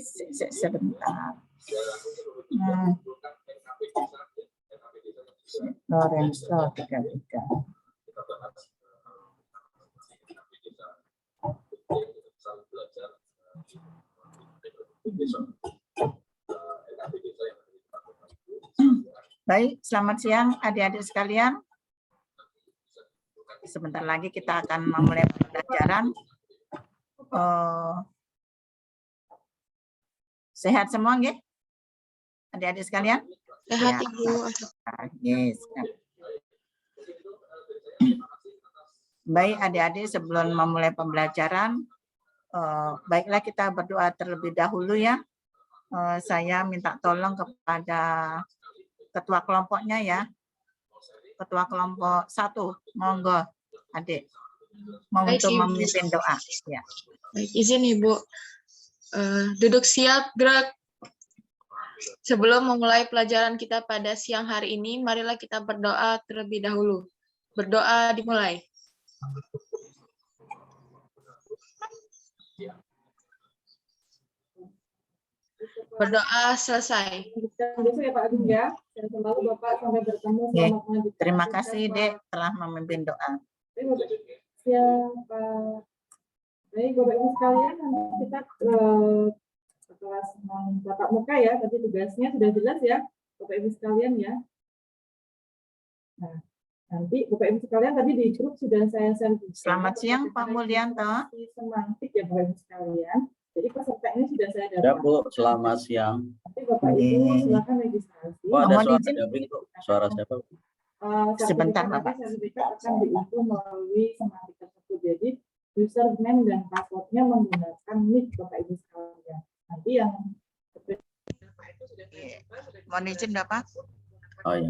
Sebentar. Lorenzo 33. Baik, selamat siang adik-adik sekalian. Sebentar lagi kita akan memulai pembelajaran. Sehat semua nggih? Adik-adik sekalian? Sehat, Ibu. Yes. Baik adik-adik, sebelum memulai pembelajaran, baiklah kita berdoa terlebih dahulu ya. Saya minta tolong kepada ketua kelompoknya ya. Ketua kelompok 1, monggo adik. Untuk memimpin doa. Ya. Baik, izin Ibu. Duduk siap, gerak. Sebelum memulai pelajaran kita pada siang hari ini, marilah kita berdoa terlebih dahulu. Berdoa dimulai. Berdoa selesai. Ya Pak Agung ya. Dan selalu Bapak sampai bertemu. Terima kasih Dek telah memimpin doa. Siapa? Baik Bapak Ibu sekalian, kita kelas tatap muka ya, tapi tugasnya sudah jelas ya Bapak Ibu sekalian ya. Nah, nanti Bapak Ibu sekalian tadi di grup sudah saya share. Selamat siang Pak Mulyanto. Semantik ya Bapak Ibu sekalian. Jadi peserta ini sudah saya dapat. Ya Bu, selamat siang. Nanti Bapak Ibu silakan registrasi. Oh, ada suara dubbing tuh. Suara siapa? Sebentar Bapak. Sertifikat akan diunduh melalui semantik tersebut. Jadi username dan passwordnya menggunakan nick Bapak Ibu sekalian. Nanti yang mohon izin Bapak. Oh iya.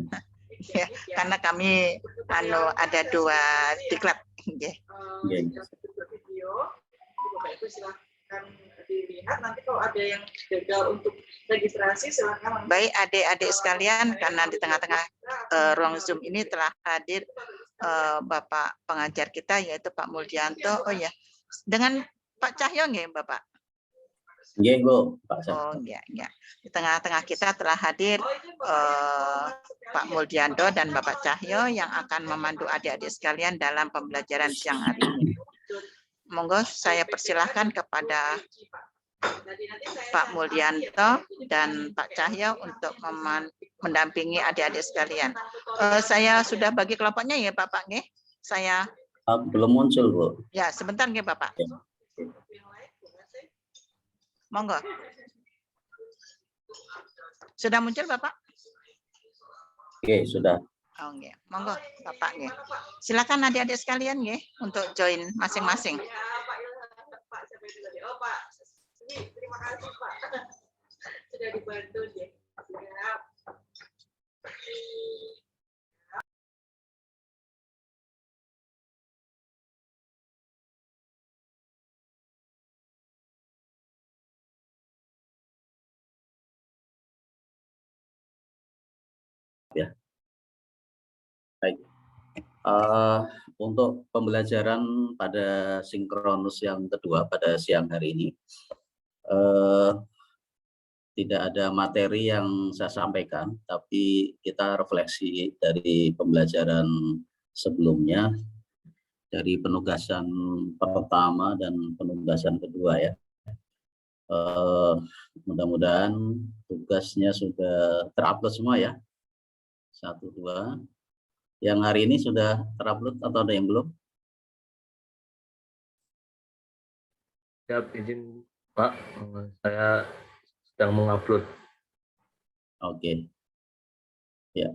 Ya, karena kami ada 2 diklat. video, Bapak Ibu silakan dilihat. Nanti kalau ada yang gagal untuk registrasi silakan. Baik adik-adik sekalian, karena di tengah-tengah ruang Zoom ini telah hadir Bapak pengajar kita yaitu Pak Mulyanto. Oh ya, dengan Pak Cahyo nggih Bapak? Nggih Bu, Pak Cahyo. Oh iya, ya. Di tengah-tengah kita telah hadir Pak Mulyanto dan Bapak Cahyo yang akan memandu adik-adik sekalian dalam pembelajaran siang hari ini. Monggo saya persilahkan kepada Pak Mulyanto dan Pak Cahyo untuk mendampingi adik-adik sekalian. Saya sudah bagi kelompoknya ya Bapak nggih. Saya belum muncul Bu. Ya, sebentar nggih Bapak. Ya. Monggo. Sudah muncul Bapak? Oke, sudah. Oh nggih. Monggo Bapak nggih. Silakan adik-adik sekalian nggih untuk join masing-masing. Oh Pak, terima kasih Pak. Sudah dibantu ya. Ya. Baik. Untuk pembelajaran pada sinkronus yang kedua pada siang hari ini, tidak ada materi yang saya sampaikan, tapi kita refleksi dari pembelajaran sebelumnya, dari penugasan pertama dan penugasan kedua ya. Mudah-mudahan tugasnya sudah terupload semua ya. 1, 2. Yang hari ini sudah terupload atau ada yang belum? Siap, izin Pak, saya sedang mengupload. Oke. Ya.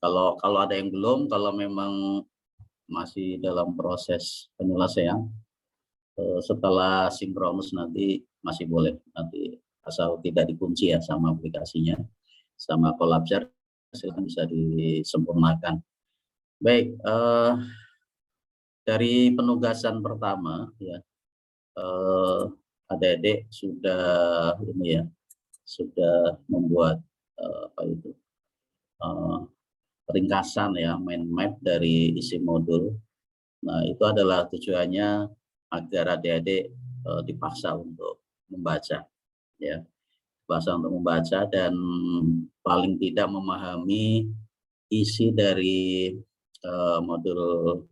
Kalau ada yang belum, kalau memang masih dalam proses penyelesaian, setelah sinkronus nanti masih boleh, nanti asal tidak dikunci ya sama aplikasinya, sama Collabshare, silahkan bisa disempurnakan. Baik, dari penugasan pertama ya, adik-adik sudah ini ya, sudah membuat ringkasan ya, mind map dari isi modul. Nah, itu adalah tujuannya agar adik-adik dipaksa untuk membaca. ya, bahasa untuk membaca dan paling tidak memahami isi dari modul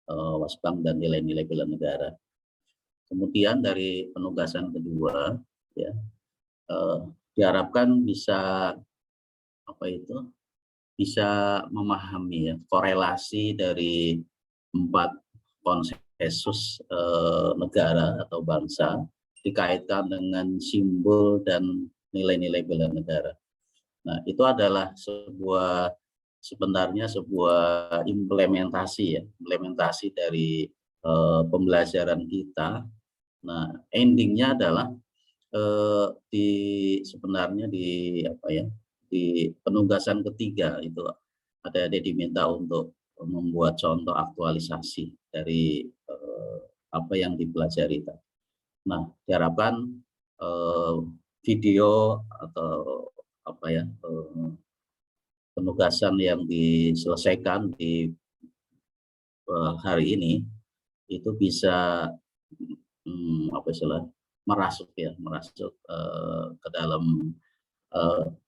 Wasbang dan nilai-nilai bela negara. Kemudian dari penugasan kedua, ya, diharapkan bisa bisa memahami ya, korelasi dari 4 konsensus negara atau bangsa dikaitkan dengan simbol dan nilai-nilai bela negara. Nah, itu adalah sebenarnya sebuah implementasi dari pembelajaran kita. Nah, endingnya adalah sebenarnya di penugasan ketiga itu adik-adik diminta untuk membuat contoh aktualisasi dari apa yang dipelajari tadi. Nah, diharapkan video atau penugasan yang diselesaikan di hari ini itu bisa merasuk ke dalam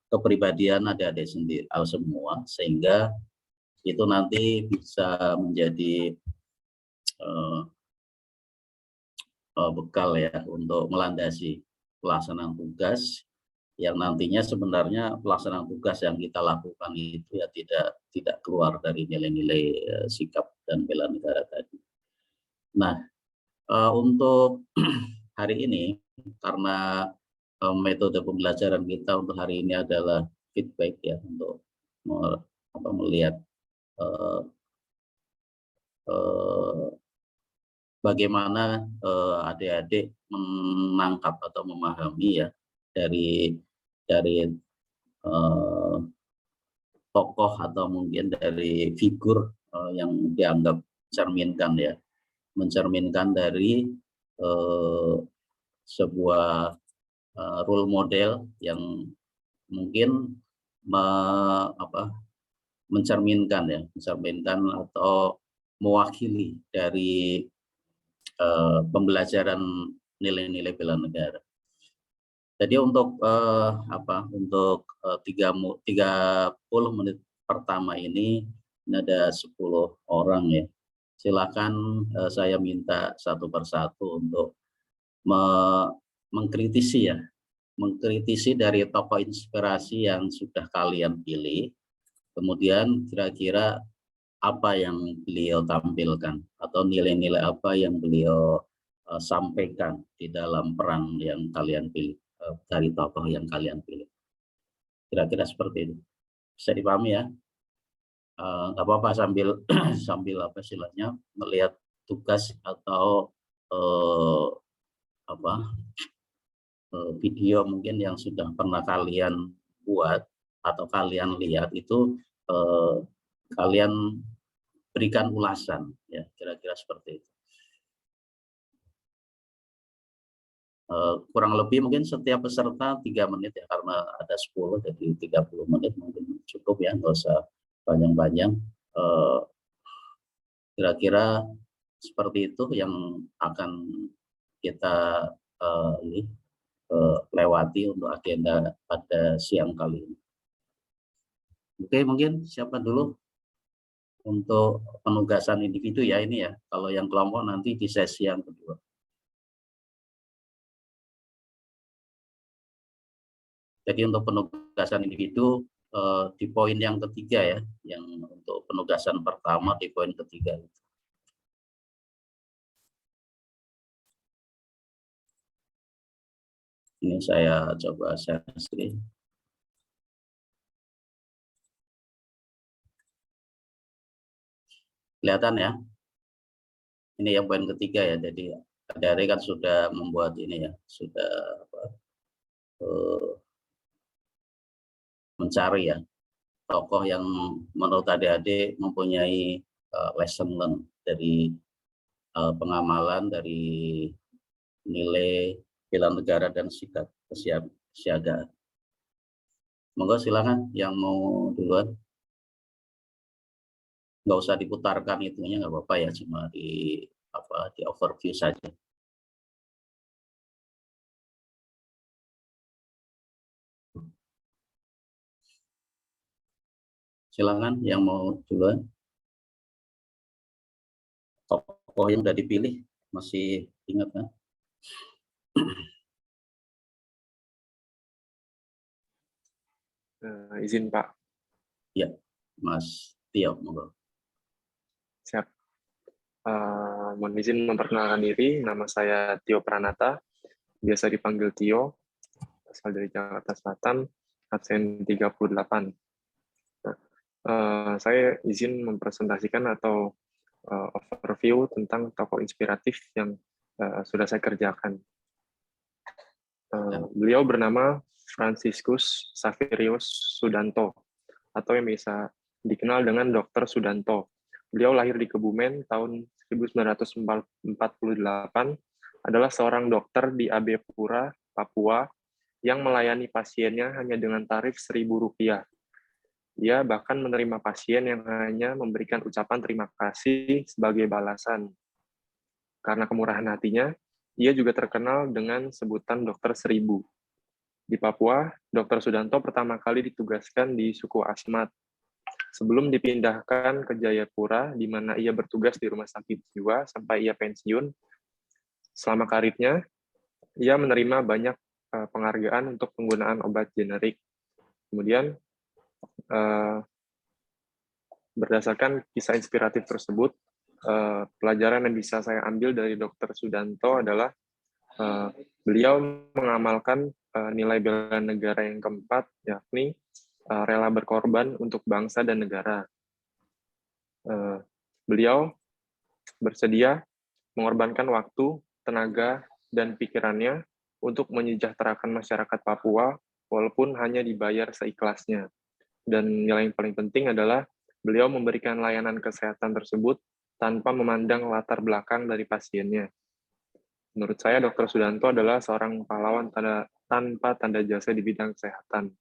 kepribadian adik-adik sendiri semua, sehingga itu nanti bisa menjadi bekal ya untuk melandasi pelaksanaan tugas yang nantinya sebenarnya pelaksanaan tugas yang kita lakukan itu ya tidak keluar dari nilai-nilai sikap dan bela negara tadi. Nah, untuk hari ini karena metode pembelajaran kita untuk hari ini adalah feedback ya, untuk melihat bagaimana adik-adik menangkap atau memahami ya dari tokoh atau mungkin dari figur yang dianggap mencerminkan dari sebuah role model yang mungkin mencerminkan atau mewakili dari pembelajaran nilai-nilai bela negara. Jadi untuk 30 menit pertama ini ada 10 orang ya. Silakan saya minta satu persatu untuk mengkritisi dari tokoh inspirasi yang sudah kalian pilih. Kemudian kira-kira apa yang beliau tampilkan atau nilai-nilai apa yang beliau sampaikan di dalam peran yang kalian pilih, dari tokoh yang kalian pilih. Kira-kira seperti itu. Bisa dipahami ya? Nggak apa-apa sambil melihat tugas atau video mungkin yang sudah pernah kalian buat atau kalian lihat itu, kalian berikan ulasan ya, kira-kira seperti itu. Kurang lebih mungkin setiap peserta 3 menit ya, karena ada 10 jadi 30 menit mungkin cukup ya, nggak usah panjang-panjang. Kira-kira seperti itu yang akan kita lewati untuk agenda pada siang kali ini. Oke, mungkin siapa dulu untuk penugasan individu ya ini ya. Kalau yang kelompok nanti di sesi yang kedua. Jadi untuk penugasan individu di poin yang ketiga ya, yang untuk penugasan pertama di poin ketiga. Ini saya coba share screen. Kelihatan ya? Ini yang poin ketiga ya. Jadi adik-adik kan sudah membuat ini ya, sudah mencari ya tokoh yang menurut adik-adik mempunyai lesson learned dari pengamalan dari nilai bela negara dan sikap kesiagaan. Monggo silakan yang mau duluan. Nggak usah diputarkan itunya, nggak apa-apa ya, cuma di overview saja. Silakan yang mau duluan. Tokoh yang udah dipilih masih ingat kan? Izin Pak. Ya, Mas Tio, monggo. Siap. Mohon izin memperkenalkan diri, nama saya Tio Pranata, biasa dipanggil Tio, asal dari Jakarta Selatan, absen 38. Saya izin mempresentasikan atau overview tentang tokoh inspiratif yang sudah saya kerjakan. Beliau bernama Franciscus Xaverius Sudanto, atau yang bisa dikenal dengan Dr. Sudanto. Beliau lahir di Kebumen tahun 1948, adalah seorang dokter di Abepura, Papua, yang melayani pasiennya hanya dengan tarif Rp1.000. Ia bahkan menerima pasien yang hanya memberikan ucapan terima kasih sebagai balasan. Karena kemurahan hatinya, ia juga terkenal dengan sebutan Dokter Seribu. Di Papua, Dr. Sudanto pertama kali ditugaskan di suku Asmat. Sebelum dipindahkan ke Jayapura, di mana ia bertugas di rumah sakit jiwa sampai ia pensiun, selama karirnya, ia menerima banyak penghargaan untuk penggunaan obat generik. Kemudian, berdasarkan kisah inspiratif tersebut, pelajaran yang bisa saya ambil dari Dr. Sudanto adalah beliau mengamalkan nilai bela negara yang keempat, yakni rela berkorban untuk bangsa dan negara. Beliau bersedia mengorbankan waktu, tenaga, dan pikirannya untuk menyejahterakan masyarakat Papua, walaupun hanya dibayar seikhlasnya. Dan nilai yang paling penting adalah beliau memberikan layanan kesehatan tersebut tanpa memandang latar belakang dari pasiennya. Menurut saya, Dr. Sudanto adalah seorang pahlawan tanpa tanda jasa di bidang kesehatan.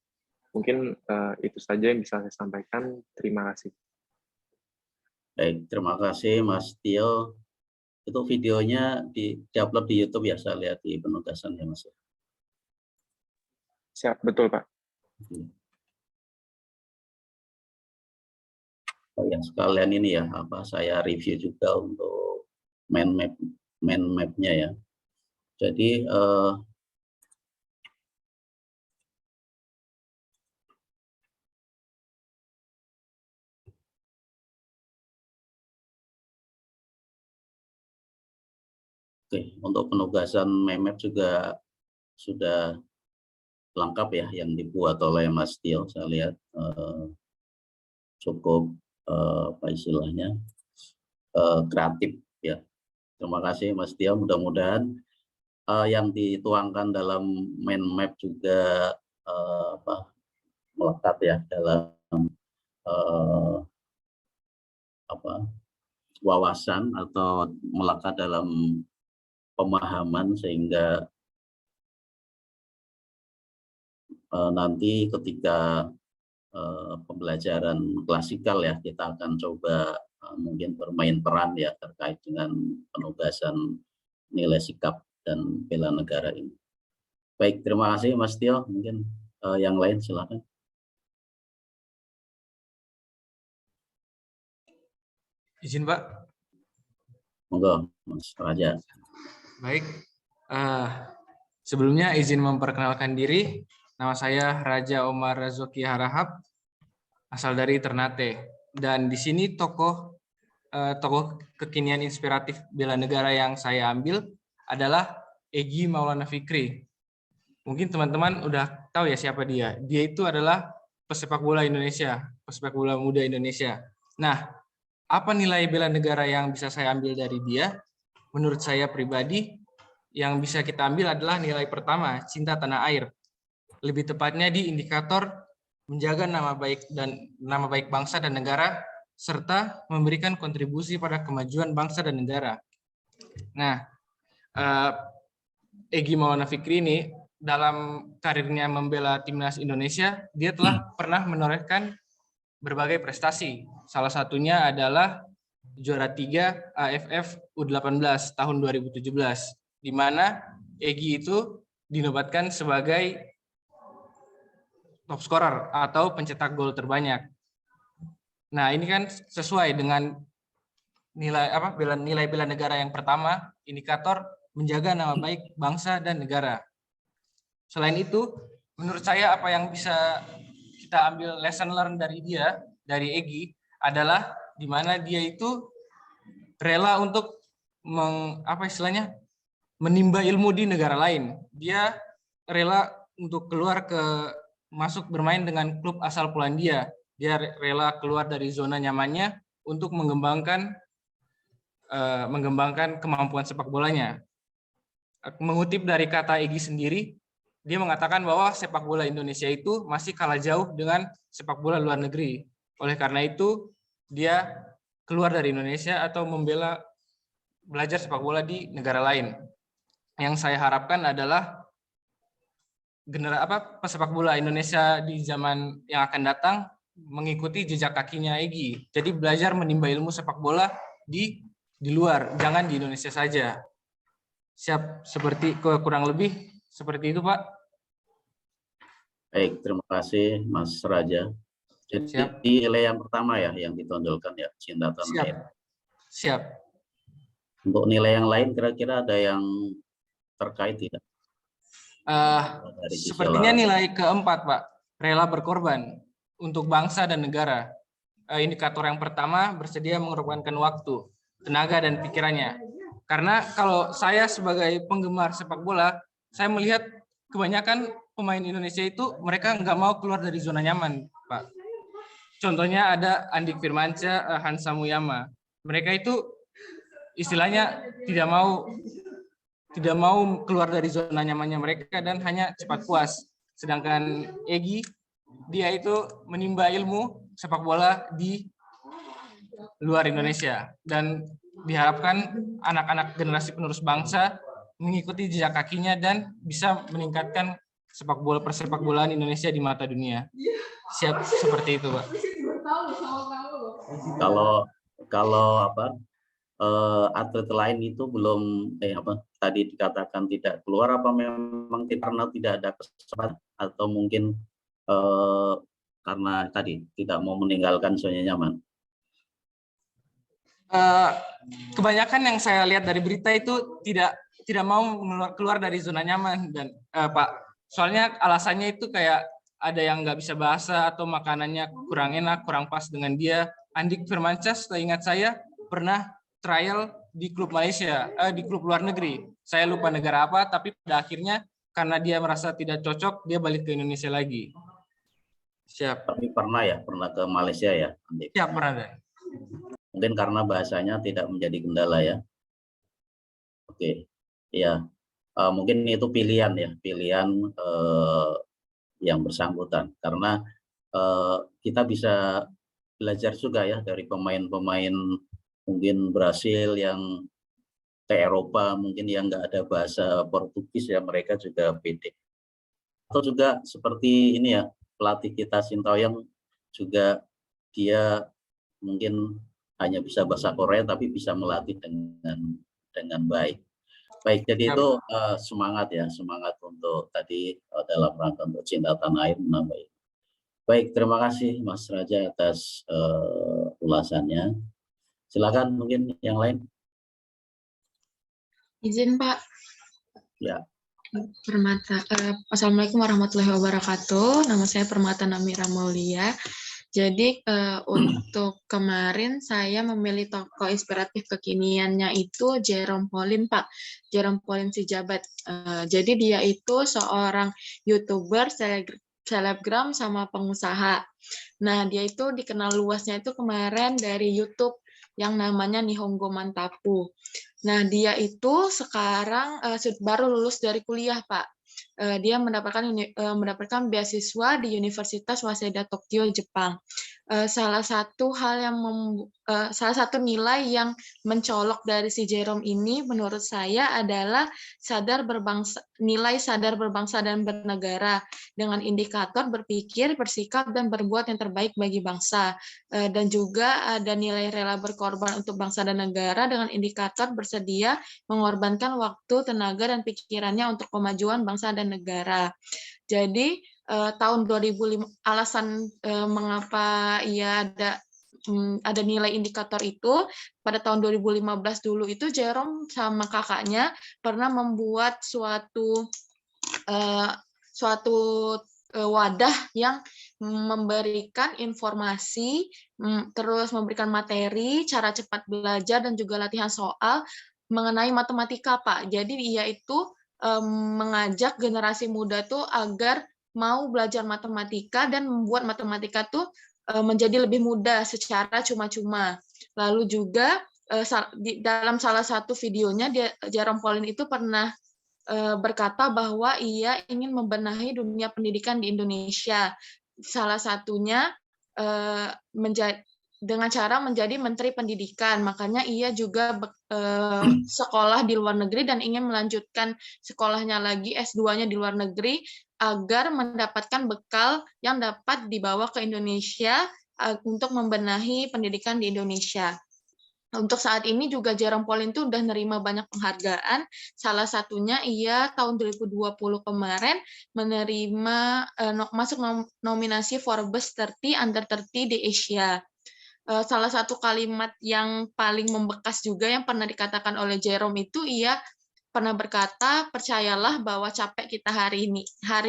Mungkin itu saja yang bisa saya sampaikan. Terima kasih. Baik, terima kasih Mas Tio. Itu videonya di-upload di YouTube ya, saya lihat di penugasan ya Mas. Siap, betul Pak. Oh ya, sekalian ini ya, saya review juga untuk mind map-nya ya. Jadi oke, untuk penugasan mind map juga sudah lengkap ya yang dibuat oleh Mas Tio. Saya lihat cukup apa istilahnya kreatif ya. Terima kasih Mas Tio. Mudah-mudahan yang dituangkan dalam mind map juga melekat ya dalam wawasan atau melekat dalam pemahaman sehingga nanti ketika pembelajaran klasikal ya kita akan coba mungkin bermain peran ya terkait dengan penugasan nilai sikap dan bela negara ini. Baik, terima kasih Mas Tio. Mungkin yang lain silakan. Izin Pak. Monggo Mas Raja. Baik. Sebelumnya izin memperkenalkan diri. Nama saya Raja Omar Razoki Harahap, asal dari Ternate. Dan di sini tokoh kekinian inspiratif bela negara yang saya ambil adalah Egy Maulana Fikri. Mungkin teman-teman udah tahu ya siapa dia. Dia itu adalah pesepak bola Indonesia, pesepak bola muda Indonesia. Nah, apa nilai bela negara yang bisa saya ambil dari dia? Menurut saya pribadi, yang bisa kita ambil adalah nilai pertama, cinta tanah air. Lebih tepatnya di indikator menjaga nama baik bangsa dan negara, serta memberikan kontribusi pada kemajuan bangsa dan negara. Nah, Egy Maulana Fikri ini dalam karirnya membela timnas Indonesia, dia telah pernah menorehkan berbagai prestasi. Salah satunya adalah juara 3 AFF U18 tahun 2017, di mana Egy itu dinobatkan sebagai top scorer atau pencetak gol terbanyak. Nah, ini kan sesuai dengan nilai bela negara yang pertama, indikator menjaga nama baik bangsa dan negara. Selain itu, menurut saya apa yang bisa kita ambil lesson learn dari dia, dari Egy, adalah di mana dia itu rela untuk menimba ilmu di negara lain. Dia rela untuk masuk bermain dengan klub asal Polandia. Dia rela keluar dari zona nyamannya untuk mengembangkan kemampuan sepak bolanya. Mengutip dari kata Egy sendiri, dia mengatakan bahwa sepak bola Indonesia itu masih kalah jauh dengan sepak bola luar negeri. Oleh karena itu, dia keluar dari Indonesia atau belajar sepak bola di negara lain. Yang saya harapkan adalah pesepak bola Indonesia di zaman yang akan datang mengikuti jejak kakinya Egy. Jadi belajar menimba ilmu sepak bola di luar, jangan di Indonesia saja. Siap, kurang lebih seperti itu, Pak. Baik, terima kasih Mas Raja. Jadi Siap. nilai yang pertama ya yang ditonjolkan ya, cinta tanah air. Siap. Untuk nilai yang lain kira-kira ada yang terkait tidak? Sepertinya nilai keempat, Pak, rela berkorban untuk bangsa dan negara. Indikator yang pertama, bersedia mengorbankan waktu, tenaga, dan pikirannya. Karena kalau saya sebagai penggemar sepak bola, saya melihat kebanyakan pemain Indonesia itu mereka nggak mau keluar dari zona nyaman, Pak. Contohnya ada Andik Firmansyah, Hansa Muyama. Mereka itu istilahnya tidak mau keluar dari zona nyamannya mereka dan hanya cepat puas. Sedangkan Egy, dia itu menimba ilmu sepak bola di luar Indonesia dan diharapkan anak-anak generasi penerus bangsa mengikuti jejak kakinya dan bisa meningkatkan persepak bolaan Indonesia di mata dunia. Siap, seperti itu, Pak. Kalau atlet lain itu belum tadi dikatakan tidak keluar, apa memang karena tidak ada kesempatan atau mungkin karena tadi tidak mau meninggalkan zona nyaman? Kebanyakan yang saya lihat dari berita itu tidak mau keluar dari zona nyaman, dan Pak, soalnya alasannya itu kayak ada yang nggak bisa bahasa atau makanannya kurang enak, kurang pas dengan dia. Andik Firmansyah, seingat saya pernah trial di klub Malaysia, di klub luar negeri. Saya lupa negara apa, tapi pada akhirnya karena dia merasa tidak cocok, dia balik ke Indonesia lagi. Siap. Tapi pernah ke Malaysia ya, Andik? Siap, pernah. Mungkin karena bahasanya tidak menjadi kendala ya. Oke, ya mungkin itu pilihan yang bersangkutan, karena kita bisa belajar juga ya dari pemain-pemain mungkin Brasil yang ke Eropa, mungkin yang nggak ada bahasa Portugis ya, mereka juga pede. Atau juga seperti ini ya, pelatih kita Sintayong juga, dia mungkin hanya bisa bahasa Korea tapi bisa melatih dengan baik. Baik, jadi itu semangat untuk tadi dalam rangka untuk cinta tanah air menambah. Baik, terima kasih Mas Raja atas ulasannya. Silakan mungkin yang lain. Izin, Pak. Ya. Permata. Assalamualaikum warahmatullahi wabarakatuh. Nama saya Permata Namira Maulia. Jadi untuk kemarin saya memilih tokoh inspiratif kekiniannya itu Jerome Pauline, Pak. Jerome Pauline Sijabat. Jadi dia itu seorang YouTuber, selebgram sama pengusaha. Nah, dia itu dikenal luasnya itu kemarin dari YouTube yang namanya Nihongo Mantapu. Nah, dia itu sekarang baru lulus dari kuliah, Pak. Dia mendapatkan beasiswa di Universitas Waseda Tokyo, Jepang. Salah satu nilai yang mencolok dari si Jerome ini menurut saya adalah nilai sadar berbangsa dan bernegara dengan indikator berpikir, bersikap, dan berbuat yang terbaik bagi bangsa. Dan juga ada nilai rela berkorban untuk bangsa dan negara dengan indikator bersedia mengorbankan waktu, tenaga, dan pikirannya untuk kemajuan bangsa dan negara. Jadi tahun 2005 alasan mengapa ia ada nilai indikator itu. Pada tahun 2015 dulu itu Jerome sama kakaknya pernah membuat suatu wadah yang memberikan informasi, terus memberikan materi, cara cepat belajar, dan juga latihan soal mengenai matematika, Pak. Jadi dia itu mengajak generasi muda tuh agar mau belajar matematika dan membuat matematika tuh menjadi lebih mudah secara cuma-cuma. Lalu juga dalam salah satu videonya, Jerome Pauline itu pernah berkata bahwa ia ingin membenahi dunia pendidikan di Indonesia. Salah satunya dengan cara menjadi Menteri Pendidikan. Makanya ia juga sekolah di luar negeri dan ingin melanjutkan sekolahnya lagi, S2-nya di luar negeri, agar mendapatkan bekal yang dapat dibawa ke Indonesia untuk membenahi pendidikan di Indonesia. Untuk saat ini juga Jerome Pauline itu udah nerima banyak penghargaan. Salah satunya ia tahun 2020 kemarin menerima masuk nominasi Forbes 30 Under 30 di Asia. Salah satu kalimat yang paling membekas juga yang pernah dikatakan oleh Jerome itu, ia pernah berkata, percayalah bahwa capek kita hari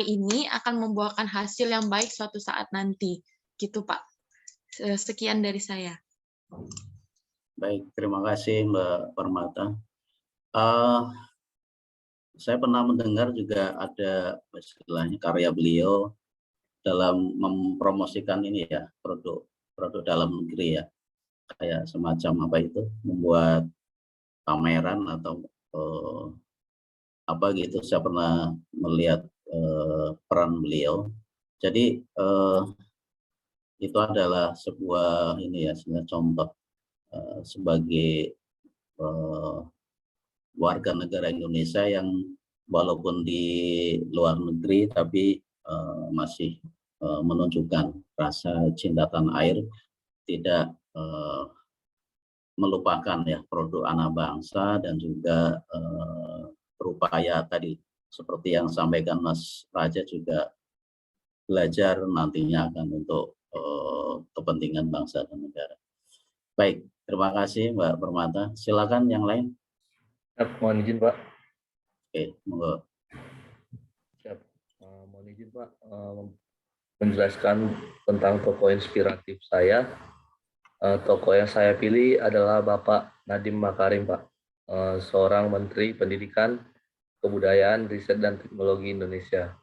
ini akan membuahkan hasil yang baik suatu saat nanti. Gitu, Pak. Sekian dari saya. Baik, terima kasih Mbak Permata. Saya pernah mendengar juga ada istilahnya karya beliau dalam mempromosikan ini ya, produk dalam negeri ya, kayak semacam apa itu, membuat pameran atau apa gitu. Saya pernah melihat peran beliau. Jadi itu adalah sebuah ini ya, sebenarnya contoh sebagai warga negara Indonesia yang walaupun di luar negeri tapi masih menunjukkan rasa cinta tanah air, tidak melupakan ya produk anak bangsa, dan juga berupaya tadi seperti yang sampaikan Mas Raja juga belajar nantinya akan untuk kepentingan bangsa dan negara. Baik, terima kasih Mbak Permata. Silakan yang lain. Mohon izin Pak. Oke, monggo. Siap. Mohon izin Pak menjelaskan tentang tokoh inspiratif saya. Tokoh yang saya pilih adalah Bapak Nadiem Makarim, Pak. Seorang Menteri Pendidikan, Kebudayaan, Riset dan Teknologi Indonesia.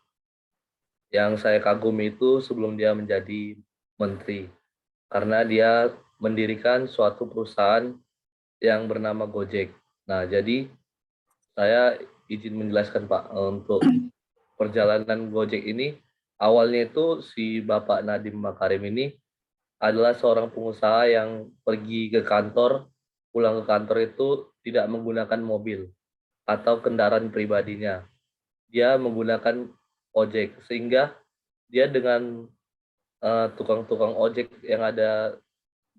Yang saya kagumi itu sebelum dia menjadi menteri, karena dia mendirikan suatu perusahaan yang bernama Gojek. Nah, jadi saya izin menjelaskan Pak, untuk perjalanan Gojek ini, awalnya itu si Bapak Nadiem Makarim ini adalah seorang pengusaha yang pergi ke kantor, pulang ke kantor itu tidak menggunakan mobil atau kendaraan pribadinya. Dia menggunakan ojek, sehingga dia dengan tukang-tukang ojek yang ada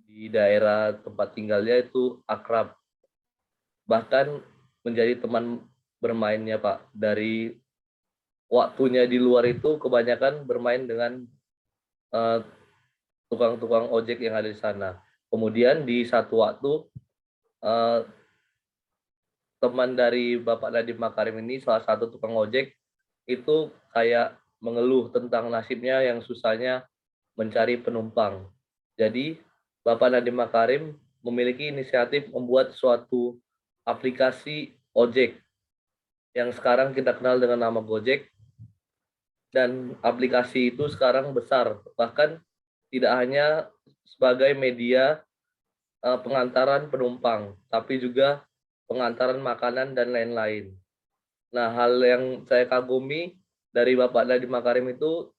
di daerah tempat tinggalnya itu akrab. Bahkan menjadi teman bermainnya Pak. Dari waktunya di luar itu kebanyakan bermain dengan tukang-tukang ojek yang ada di sana. Kemudian di satu waktu teman dari Bapak Nadiem Makarim ini, salah satu tukang ojek, itu kayak mengeluh tentang nasibnya yang susahnya mencari penumpang. Jadi Bapak Nadiem Makarim memiliki inisiatif membuat suatu aplikasi ojek yang sekarang kita kenal dengan nama Gojek, dan aplikasi itu sekarang besar, bahkan tidak hanya sebagai media pengantaran penumpang, tapi juga pengantaran makanan dan lain-lain. Nah, hal yang saya kagumi dari Bapak Nadiem Makarim itu,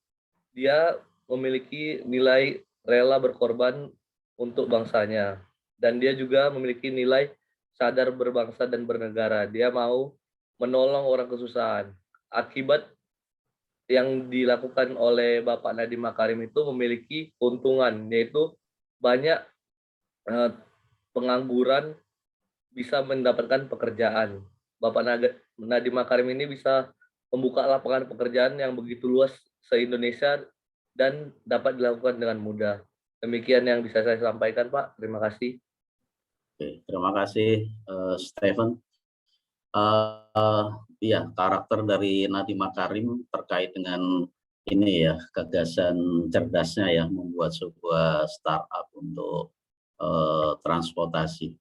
dia memiliki nilai rela berkorban untuk bangsanya, dan dia juga memiliki nilai sadar berbangsa dan bernegara. Dia mau menolong orang kesusahan. Akibat yang dilakukan oleh Bapak Nadiem Makarim itu memiliki keuntungan, yaitu banyak pengangguran bisa mendapatkan pekerjaan. Bapak Nadiem Makarim ini bisa membuka lapangan pekerjaan yang begitu luas se-Indonesia dan dapat dilakukan dengan mudah. Demikian yang bisa saya sampaikan, Pak. Terima kasih. Oke, terima kasih Stephen. Iya, karakter dari Nadiem Makarim terkait dengan ini ya, gagasan cerdasnya ya, membuat sebuah startup untuk transportasi.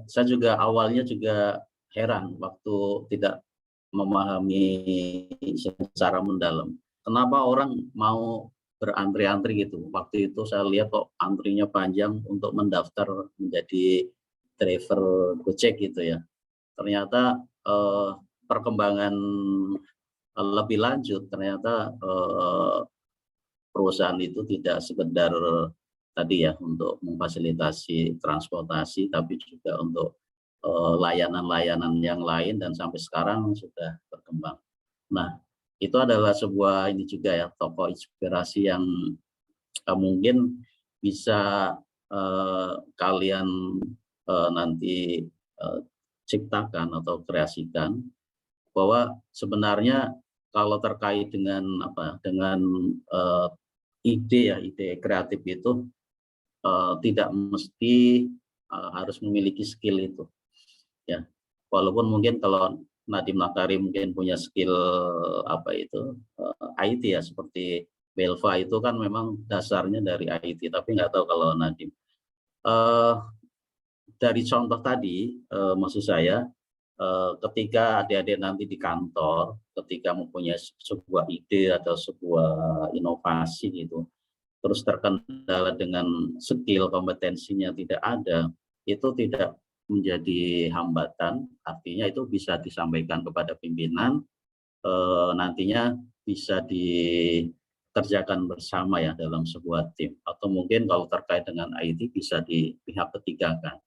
Saya juga awalnya juga heran waktu tidak memahami secara mendalam. Kenapa orang mau berantri-antri gitu? Waktu itu saya lihat kok antrinya panjang untuk mendaftar menjadi driver Gojek gitu ya. Ternyata perkembangan lebih lanjut, ternyata perusahaan itu tidak sekedar tadi ya untuk memfasilitasi transportasi, tapi juga untuk layanan-layanan yang lain, dan sampai sekarang sudah berkembang. Nah, itu adalah sebuah ini juga ya, tokoh inspirasi yang mungkin bisa kalian nanti ciptakan atau kreasikan, bahwa sebenarnya kalau terkait dengan ide ya, ide kreatif itu tidak mesti harus memiliki skill itu ya, walaupun mungkin kalau Nadiem Makarim mungkin punya skill IT ya, seperti Belva itu kan memang dasarnya dari IT, tapi nggak tahu kalau Nadiem. Dari contoh tadi, maksud saya, ketika adik-adik nanti di kantor, ketika mempunyai sebuah ide atau sebuah inovasi gitu, terus terkendala dengan skill kompetensinya tidak ada, itu tidak menjadi hambatan, artinya itu bisa disampaikan kepada pimpinan, nantinya bisa dikerjakan bersama ya dalam sebuah tim, atau mungkin kalau terkait dengan IT bisa di pihak ketiga kan.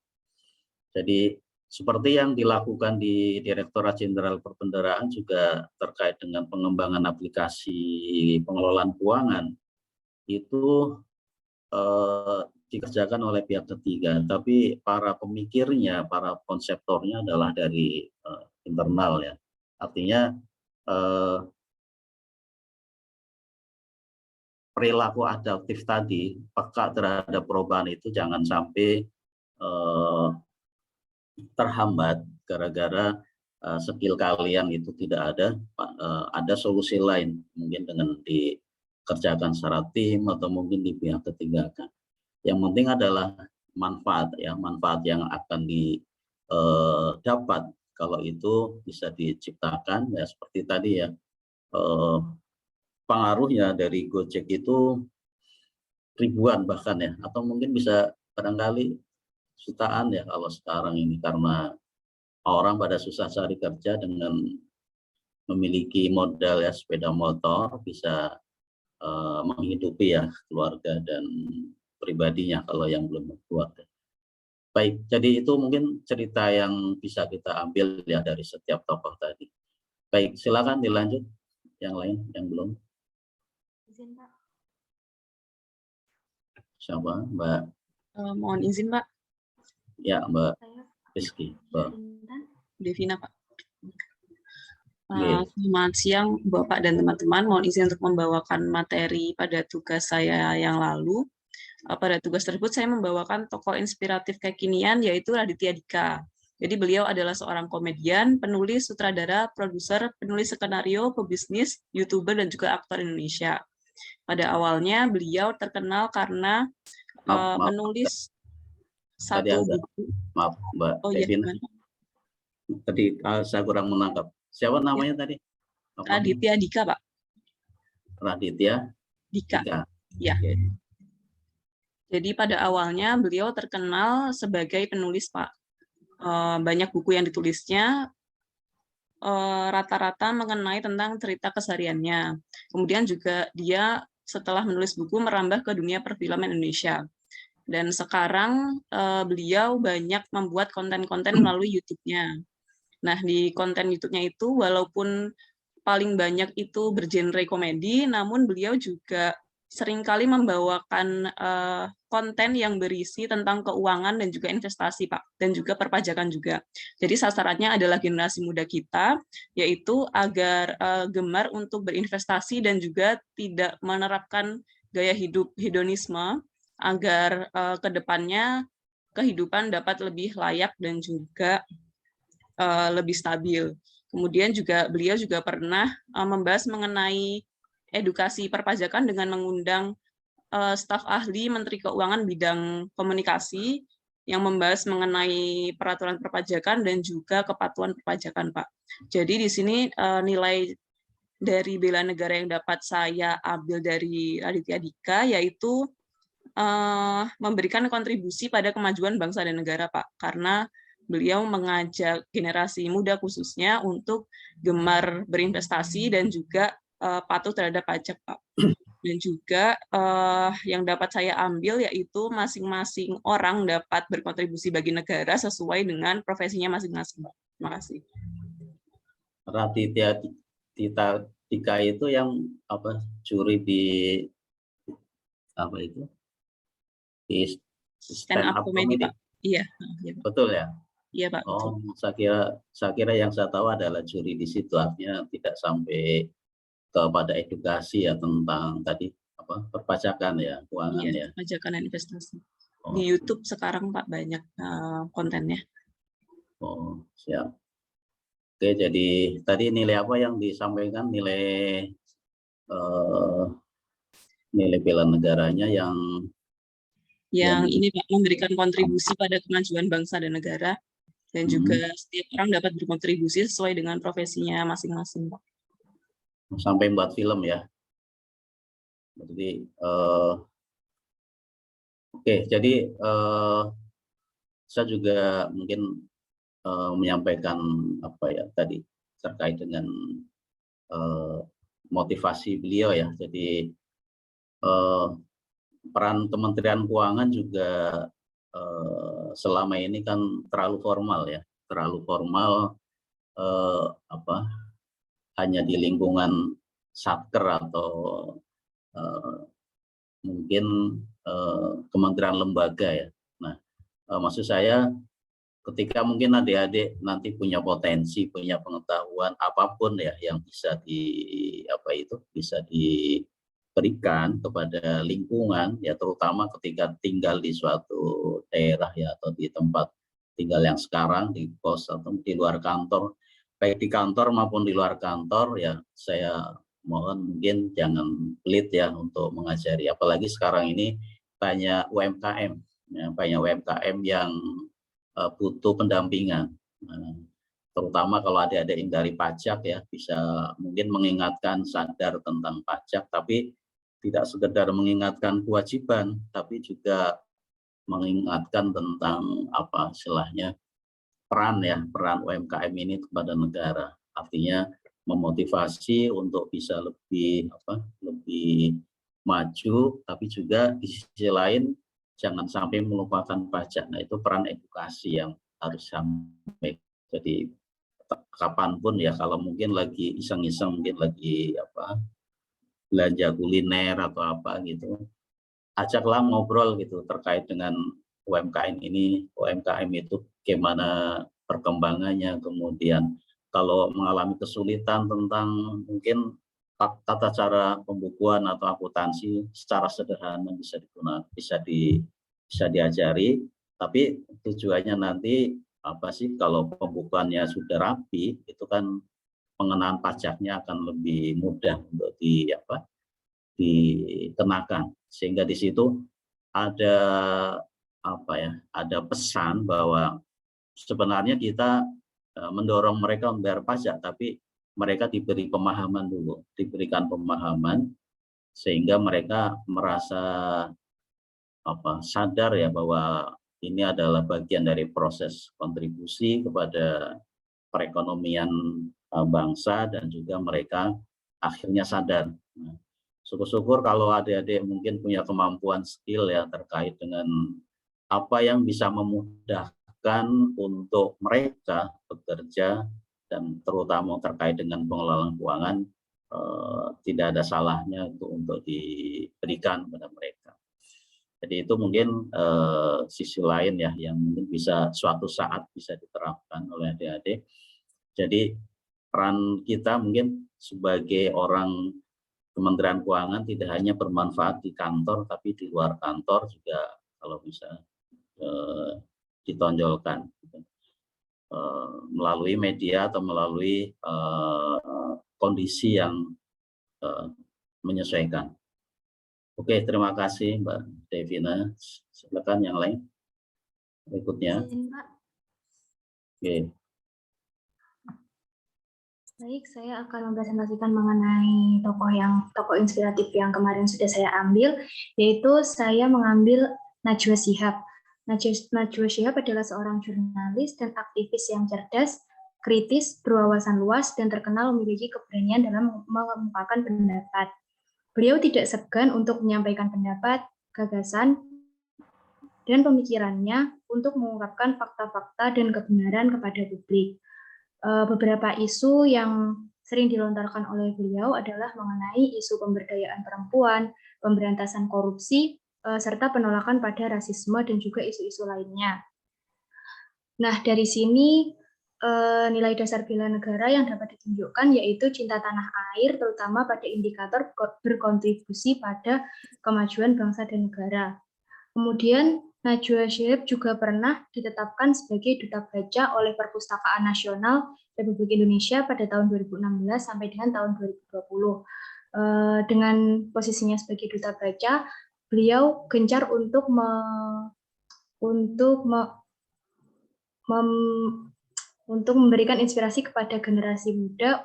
Jadi seperti yang dilakukan di Direktorat Jenderal Perbendaharaan juga terkait dengan pengembangan aplikasi pengelolaan keuangan, itu dikerjakan oleh pihak ketiga, tapi para pemikirnya, para konseptornya adalah dari internal ya. Artinya perilaku adaptif tadi, peka terhadap perubahan itu jangan sampai terhambat gara-gara skill kalian itu tidak ada solusi lain, mungkin dengan dikerjakan secara tim atau mungkin di pihak ketiga kan. Yang penting adalah manfaat ya, manfaat yang akan didapat kalau itu bisa diciptakan ya, seperti tadi ya, pengaruhnya dari Gojek itu ribuan bahkan ya, atau mungkin bisa barangkali jutaan ya kalau sekarang ini, karena orang pada susah cari kerja, dengan memiliki modal ya sepeda motor bisa menghidupi ya keluarga dan pribadinya kalau yang belum berkeluarga. Baik, jadi itu mungkin cerita yang bisa kita ambil ya dari setiap tokoh tadi. Baik, silakan dilanjut yang lain yang belum. Izin, Pak. Siapa, Mbak? Mohon izin, Pak. Ya, Mbak Rizky. Devina, Pak. Selamat siang, Bapak dan teman-teman. Mohon izin untuk membawakan materi pada tugas saya yang lalu. Pada tugas tersebut saya membawakan tokoh inspiratif kekinian, yaitu Raditya Dika. Jadi beliau adalah seorang komedian, penulis, sutradara, produser, penulis skenario, pebisnis, YouTuber, dan juga aktor Indonesia. Pada awalnya beliau terkenal karena menulis satu buku. Maaf, Mbak Devina. Tadi saya kurang menangkap. Siapa namanya tadi? Raditya Dika, Pak. Raditya Dika. Ya. Okay. Jadi pada awalnya beliau terkenal sebagai penulis, Pak. Banyak buku yang ditulisnya rata-rata mengenai tentang cerita kesehariannya. Kemudian juga dia setelah menulis buku merambah ke dunia perfilman Indonesia. Dan sekarang beliau banyak membuat konten-konten melalui YouTube-nya. Nah, di konten YouTube-nya itu walaupun paling banyak itu bergenre komedi, namun beliau juga seringkali membawakan konten yang berisi tentang keuangan dan juga investasi, Pak, dan juga perpajakan juga. Jadi sasarannya adalah generasi muda kita, yaitu agar gemar untuk berinvestasi dan juga tidak menerapkan gaya hidup hedonisme agar ke depannya kehidupan dapat lebih layak dan juga lebih stabil. Kemudian juga beliau juga pernah membahas mengenai edukasi perpajakan dengan mengundang staf ahli Menteri Keuangan bidang komunikasi yang membahas mengenai peraturan perpajakan dan juga kepatuhan perpajakan, Pak. Jadi di sini nilai dari bela negara yang dapat saya ambil dari Raditya Dika yaitu memberikan kontribusi pada kemajuan bangsa dan negara, Pak. Karena beliau mengajak generasi muda khususnya untuk gemar berinvestasi dan juga patuh terhadap pajak, Pak. Dan juga yang dapat saya ambil yaitu masing-masing orang dapat berkontribusi bagi negara sesuai dengan profesinya masing-masing, Pak. Terima kasih. Raditya Dika itu yang apa, juri di apa itu? Di Stand up comedy, Pak. Iya, iya, Pak. Betul ya? Iya, Pak. Oh, saya kira yang saya tahu adalah juri di situ, artinya tidak sampai kepada edukasi ya tentang tadi apa perpajakan ya, keuangan ya. Perpajakan dan investasi. Oh. Di YouTube sekarang Pak banyak kontennya. Oh, siap. Oke, jadi tadi nilai apa yang disampaikan, nilai nilai bela negaranya yang ini Pak memberikan kontribusi pada kemajuan bangsa dan negara dan juga setiap orang dapat berkontribusi sesuai dengan profesinya masing-masing, Pak. Sampai buat film ya. Jadi oke, jadi saya juga mungkin menyampaikan apa ya tadi terkait dengan motivasi beliau ya. Jadi peran Kementerian Keuangan juga selama ini kan terlalu formal ya, terlalu formal apa hanya di lingkungan satker atau mungkin kementerian lembaga ya. Nah, maksud saya ketika mungkin adik-adik nanti punya potensi, punya pengetahuan apapun ya yang bisa bisa diberikan kepada lingkungan ya, terutama ketika tinggal di suatu daerah ya atau di tempat tinggal yang sekarang di kos atau di luar kantor, baik di kantor maupun di luar kantor ya, saya mohon mungkin jangan pelit ya untuk mengajari, apalagi sekarang ini banyak UMKM ya, banyak UMKM yang butuh pendampingan, terutama kalau adik-adik yang dari pajak ya, bisa mungkin mengingatkan sadar tentang pajak, tapi tidak sekedar mengingatkan kewajiban, tapi juga mengingatkan tentang apa istilahnya peran UMKM ini kepada negara, artinya memotivasi untuk bisa lebih maju, tapi juga di sisi lain jangan sampai melupakan pajak. Nah, itu peran edukasi yang harus sampai. Jadi kapanpun ya, kalau mungkin lagi iseng-iseng, mungkin lagi belanja kuliner atau apa gitu, ajaklah ngobrol gitu terkait dengan UMKM ini, UMKM itu gimana perkembangannya, kemudian kalau mengalami kesulitan tentang mungkin tata cara pembukuan atau akuntansi secara sederhana bisa digunakan, bisa diajari, tapi tujuannya nanti apa sih, kalau pembukuannya sudah rapi itu kan pengenaan pajaknya akan lebih mudah untuk dikenakan, sehingga di situ ada ada pesan bahwa sebenarnya kita mendorong mereka membayar pajak, tapi mereka diberi pemahaman dulu, diberikan pemahaman sehingga mereka merasa sadar ya bahwa ini adalah bagian dari proses kontribusi kepada perekonomian bangsa, dan juga mereka akhirnya sadar. Nah, syukur-syukur kalau adik-adik mungkin punya kemampuan skill ya terkait dengan apa yang bisa memudahkan untuk mereka bekerja, dan terutama terkait dengan pengelolaan keuangan, tidak ada salahnya untuk diberikan kepada mereka. Jadi itu mungkin sisi lain ya yang mungkin bisa suatu saat bisa diterapkan oleh adik-adik. Jadi peran kita mungkin sebagai orang Kementerian Keuangan tidak hanya bermanfaat di kantor, tapi di luar kantor juga kalau bisa ditonjolkan melalui media atau melalui kondisi yang menyesuaikan. Oke, terima kasih Mbak Devina. Silakan yang lain berikutnya. Oke. Baik, saya akan mempresentasikan mengenai tokoh inspiratif yang kemarin sudah saya ambil, yaitu saya mengambil Najwa Shihab. Najwa Shihab adalah seorang jurnalis dan aktivis yang cerdas, kritis, berwawasan luas, dan terkenal memiliki keberanian dalam mengemukakan pendapat. Beliau tidak segan untuk menyampaikan pendapat, gagasan, dan pemikirannya untuk mengungkapkan fakta-fakta dan kebenaran kepada publik. Beberapa isu yang sering dilontarkan oleh beliau adalah mengenai isu pemberdayaan perempuan, pemberantasan korupsi, serta penolakan pada rasisme dan juga isu-isu lainnya. Nah, dari sini nilai dasar bela negara yang dapat ditunjukkan yaitu cinta tanah air, terutama pada indikator berkontribusi pada kemajuan bangsa dan negara. Kemudian Najwa Shihab juga pernah ditetapkan sebagai Duta Baca oleh Perpustakaan Nasional Republik Indonesia pada tahun 2016 sampai dengan tahun 2020. Dengan posisinya sebagai Duta Baca, beliau gencar untuk memberikan inspirasi kepada generasi muda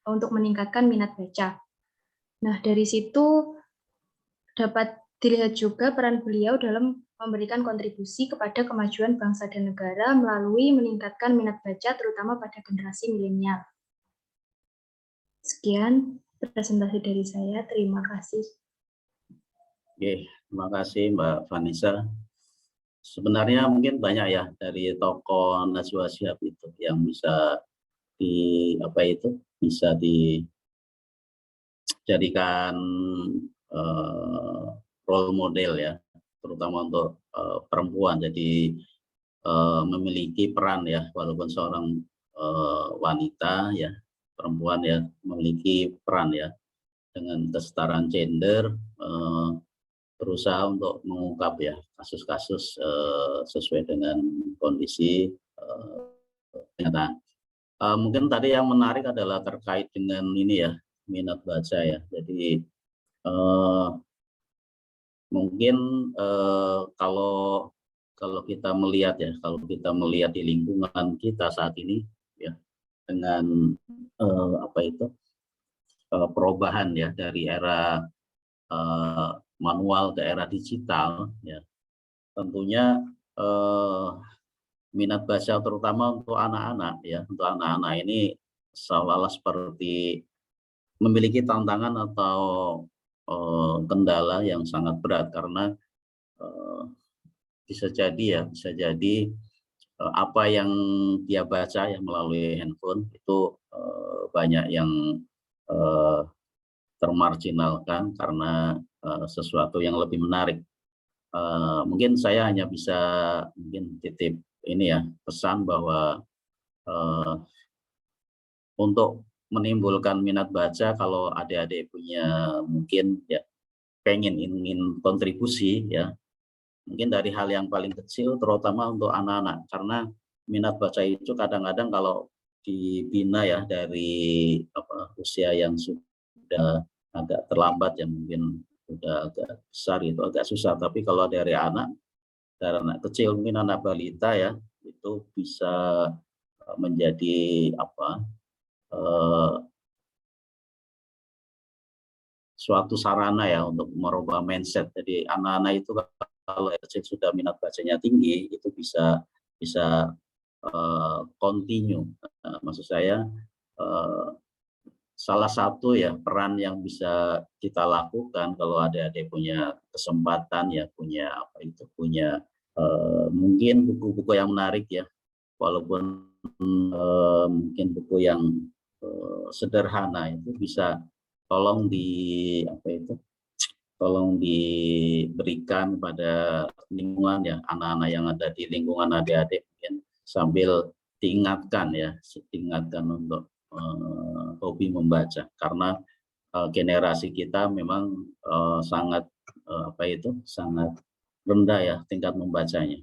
untuk meningkatkan minat baca. Nah, dari situ dapat dilihat juga peran beliau dalam memberikan kontribusi kepada kemajuan bangsa dan negara melalui meningkatkan minat baca terutama pada generasi milenial. Sekian presentasi dari saya. Terima kasih. Oke, terima kasih Mbak Vanessa. Sebenarnya mungkin banyak ya dari tokoh Najwa Shihab itu yang bisa bisa dijadikan role model ya, terutama untuk perempuan. Jadi memiliki peran ya, walaupun seorang wanita ya, perempuan ya memiliki peran ya dengan kesetaraan gender, berusaha untuk mengungkap ya kasus-kasus sesuai dengan kondisi kenyataan. Mungkin tadi yang menarik adalah terkait dengan ini ya, minat baca ya. Jadi mungkin kalau kita melihat ya, kalau kita melihat di lingkungan kita saat ini ya, dengan perubahan ya dari era manual ke era digital ya, tentunya minat baca terutama untuk anak-anak ya, untuk anak-anak ini seolah-olah seperti memiliki tantangan atau kendala yang sangat berat, karena bisa jadi apa yang dia baca ya melalui handphone itu banyak yang termarginalkan karena sesuatu yang lebih menarik. Mungkin saya hanya bisa titip ini ya, pesan bahwa untuk menimbulkan minat baca, kalau adik-adik punya mungkin ya ingin kontribusi ya, mungkin dari hal yang paling kecil terutama untuk anak-anak, karena minat baca itu kadang-kadang kalau dibina ya dari usia yang sudah agak terlambat ya, mungkin sudah agak besar itu agak susah, tapi kalau dari anak kecil, mungkin anak balita ya, itu bisa menjadi suatu sarana ya untuk merubah mindset. Jadi anak-anak itu kalau kecil sudah minat bacanya tinggi, itu bisa continue. Maksud saya salah satu ya peran yang bisa kita lakukan kalau adik-adik punya kesempatan ya, punya mungkin buku-buku yang menarik ya, walaupun mungkin buku yang sederhana, itu bisa tolong diberikan pada lingkungan ya, anak-anak yang ada di lingkungan adik-adik, mungkin sambil diingatkan untuk hobi membaca, karena generasi kita memang sangat sangat rendah ya tingkat membacanya.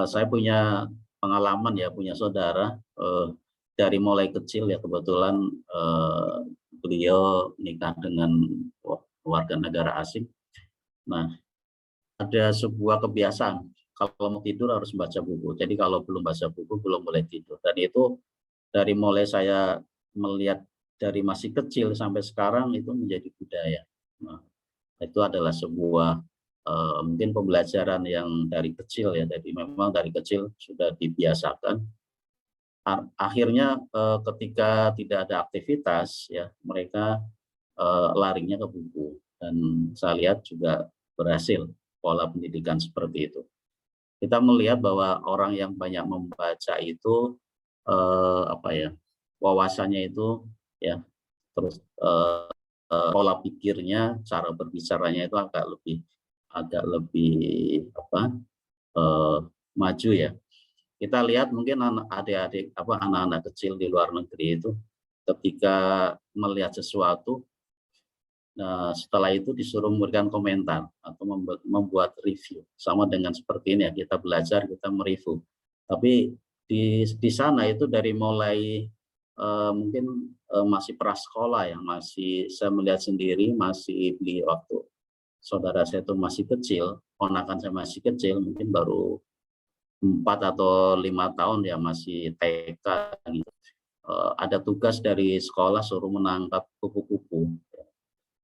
Saya punya pengalaman ya, punya saudara dari mulai kecil ya, kebetulan beliau nikah dengan warga negara asing. Nah, ada sebuah kebiasaan kalau mau tidur harus baca buku. Jadi kalau belum baca buku belum boleh tidur. Dan itu dari mulai saya melihat dari masih kecil sampai sekarang itu menjadi budaya. Nah, itu adalah sebuah mungkin pembelajaran yang dari kecil ya. Jadi memang dari kecil sudah dibiasakan. Akhirnya ketika tidak ada aktivitas ya, mereka larinya ke buku, dan saya lihat juga berhasil pola pendidikan seperti itu. Kita melihat bahwa orang yang banyak membaca itu wawasannya itu ya, terus pola pikirnya, cara berbicaranya itu agak lebih maju ya. Kita lihat mungkin anak-anak kecil di luar negeri itu ketika melihat sesuatu, nah, setelah itu disuruh memberikan komentar atau membuat review. Sama dengan seperti ini ya, kita belajar, kita mereview. Tapi di sana itu dari mulai mungkin masih prasekolah ya, masih saya melihat sendiri, masih di waktu saudara saya itu masih kecil, ponakan saya masih kecil, mungkin baru 4 atau 5 tahun ya, masih TK gitu. Ada tugas dari sekolah suruh menangkap kupu-kupu.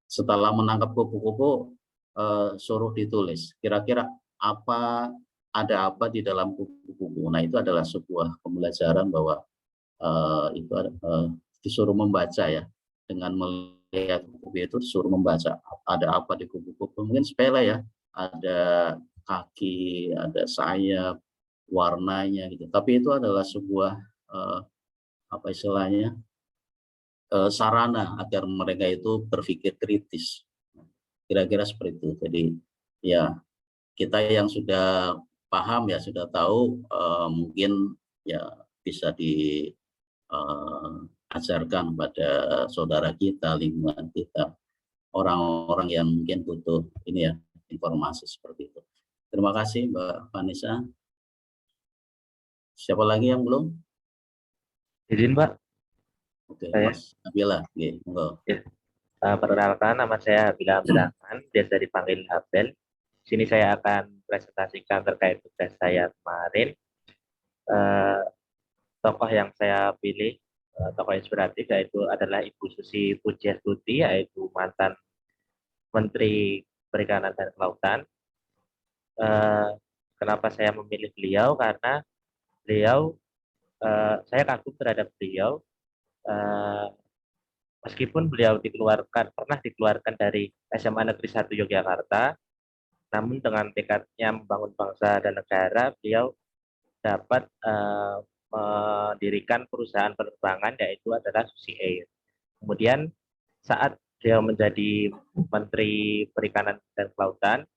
Setelah menangkap kupu-kupu, suruh ditulis kira-kira ada apa di dalam kupu-kupu. Nah, itu adalah sebuah pembelajaran bahwa disuruh membaca ya, dengan melihat kupu-kupu itu disuruh membaca ada apa di kupu-kupu. Mungkin sepele ya, ada kaki, ada sayap, warnanya gitu. Tapi itu adalah sebuah sarana agar mereka itu berpikir kritis. Kira-kira seperti itu. Jadi ya, kita yang sudah paham ya, sudah tahu, mungkin ya bisa diajarkan pada saudara kita, lingkungan kita, orang-orang yang mungkin butuh ini ya, informasi seperti itu. Terima kasih Mbak Vanessa. Siapa lagi yang belum? Izin, Pak. Oke, Mas Nabila. Oke, ya. Perkenalkan, nama saya Nabila Abdurrahman, biasa dipanggil Habel. Di sini saya akan presentasikan terkait tugas saya kemarin. Tokoh yang saya pilih, tokoh inspiratif, yaitu adalah Ibu Susi Pujiastuti, yaitu mantan Menteri Perikanan dan Kelautan. Kenapa saya memilih beliau? Karena beliau, saya kagum terhadap beliau, meskipun beliau pernah dikeluarkan dari SMA Negeri 1 Yogyakarta, namun dengan tekadnya membangun bangsa dan negara, beliau dapat mendirikan perusahaan penerbangan, yaitu adalah Susi Air. Kemudian saat beliau menjadi Menteri Perikanan dan Kelautan,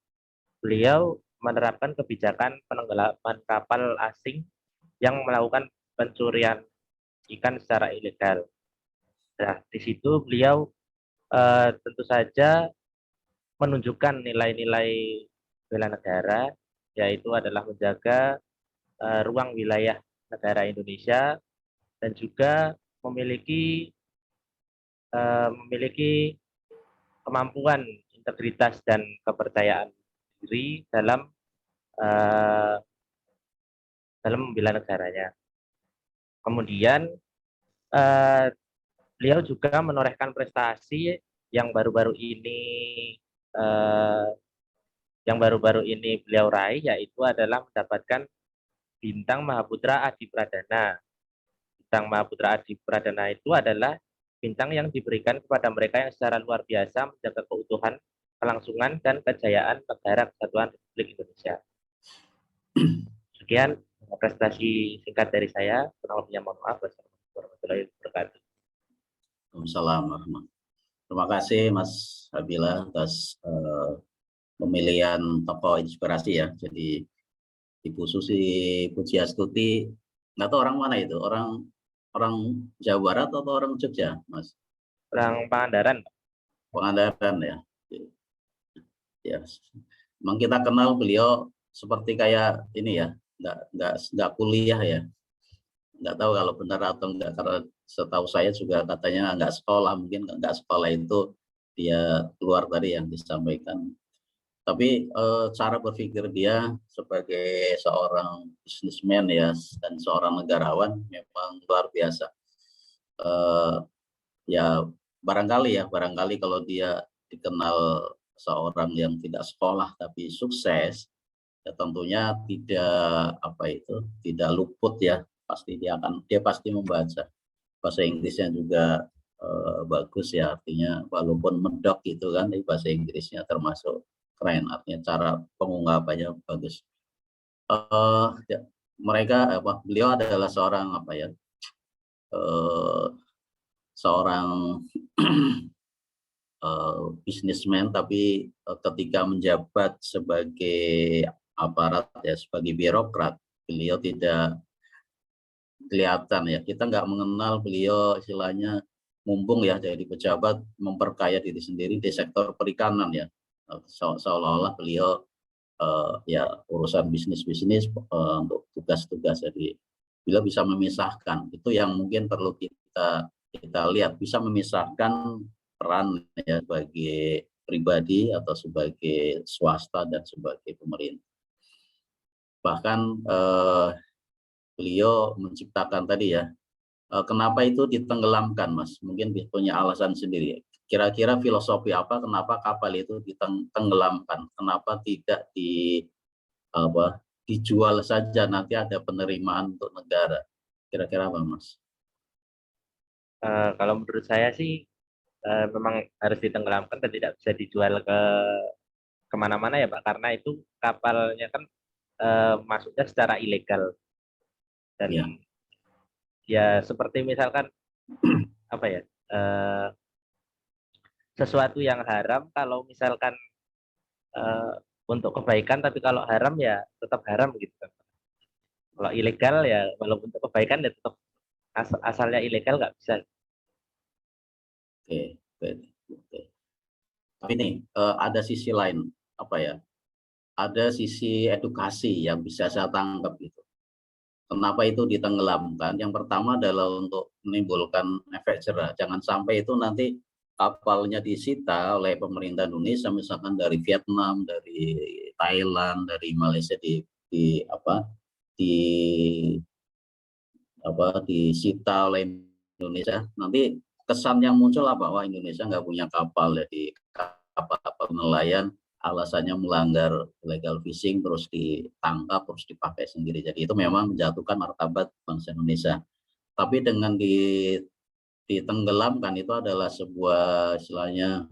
beliau menerapkan kebijakan penenggelaman kapal asing yang melakukan pencurian ikan secara ilegal. Nah, di situ beliau tentu saja menunjukkan nilai-nilai bela negara, yaitu adalah menjaga ruang wilayah negara Indonesia, dan juga memiliki kemampuan, integritas, dan kepercayaan diri dalam membela negaranya. Kemudian beliau juga menorehkan prestasi yang baru-baru ini beliau raih, yaitu adalah mendapatkan Bintang Mahaputra Adi Pradana. Bintang Mahaputra Adi Pradana itu adalah bintang yang diberikan kepada mereka yang secara luar biasa menjaga keutuhan, kelangsungan, dan kejayaan negara Kesatuan Republik Indonesia. Sekian prestasi singkat dari saya. Kurang lebihnya mohon maaf. Wassalamualaikum warahmatullahi wabarakatuh. Waalaikumsalam. Terima kasih Mas Nabila atas pemilihan tokoh inspirasi ya. Jadi Ibu Susi Pujiastuti, nggak tahu orang mana itu, orang Jawa Barat atau orang Jogja, Mas? Orang Pangandaran. Pangandaran ya. Ya, memang kita kenal beliau seperti kayak ini ya, nggak kuliah ya, nggak tahu kalau benar atau enggak, karena setahu saya juga katanya nggak sekolah, mungkin nggak sekolah itu dia keluar tadi yang disampaikan. Tapi cara berpikir dia sebagai seorang bisnismen ya dan seorang negarawan memang luar biasa. Ya barangkali kalau dia dikenal seorang yang tidak sekolah tapi sukses, ya tentunya tidak luput ya, dia pasti membaca. Bahasa Inggrisnya juga bagus ya, artinya walaupun medok gitu kan, bahasa Inggrisnya termasuk keren, artinya cara pengungkapannya bagus. Ya, beliau adalah seorang seorang bisnismen, tapi ketika menjabat sebagai aparat ya, sebagai birokrat, beliau tidak kelihatan ya, kita nggak mengenal beliau istilahnya mumpung ya jadi pejabat memperkaya diri sendiri di sektor perikanan ya, seolah-olah beliau ya urusan bisnis untuk tugas-tugas, jadi beliau bisa memisahkan, itu yang mungkin perlu kita lihat, bisa memisahkan peran ya sebagai pribadi atau sebagai swasta dan sebagai pemerintah. Bahkan beliau menciptakan tadi ya, kenapa itu ditenggelamkan, Mas? Mungkin punya alasan sendiri. Kira-kira filosofi apa kenapa kapal itu ditenggelamkan? Kenapa tidak dijual saja, nanti ada penerimaan untuk negara? Kira-kira apa, Mas? Kalau menurut saya sih memang harus ditenggelamkan dan tidak bisa dijual kemana-mana ya Pak, karena itu kapalnya kan masuknya secara ilegal dan ya seperti misalkan sesuatu yang haram kalau misalkan untuk kebaikan, tapi kalau haram ya tetap haram gitu kan. Kalau ilegal ya walaupun untuk kebaikan ya tetap asalnya ilegal nggak bisa. Oke. Tapi ini ada sisi lain ada sisi edukasi yang bisa saya tangkap gitu. Kenapa itu ditenggelamkan? Yang pertama adalah untuk menimbulkan efek jerah. Jangan sampai itu nanti kapalnya disita oleh pemerintah Indonesia, misalkan dari Vietnam, dari Thailand, dari Malaysia disita oleh Indonesia. Nanti kesan yang muncul bahwa Indonesia nggak punya kapal, jadi kapal nelayan alasannya melanggar illegal fishing terus ditangkap terus dipakai sendiri. Jadi itu memang menjatuhkan martabat bangsa Indonesia. Tapi dengan ditenggelamkan itu adalah sebuah istilahnya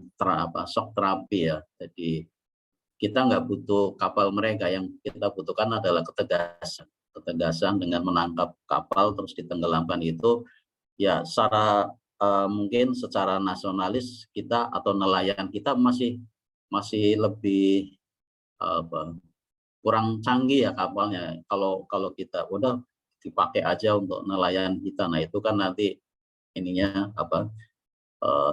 shock terapi ya. Jadi kita nggak butuh kapal mereka, yang kita butuhkan adalah ketegasan dengan menangkap kapal terus ditenggelamkan itu ya, secara mungkin secara nasionalis kita atau nelayan kita masih lebih kurang canggih ya kapalnya. Kalau kita udah dipakai aja untuk nelayan kita, nah itu kan nanti ininya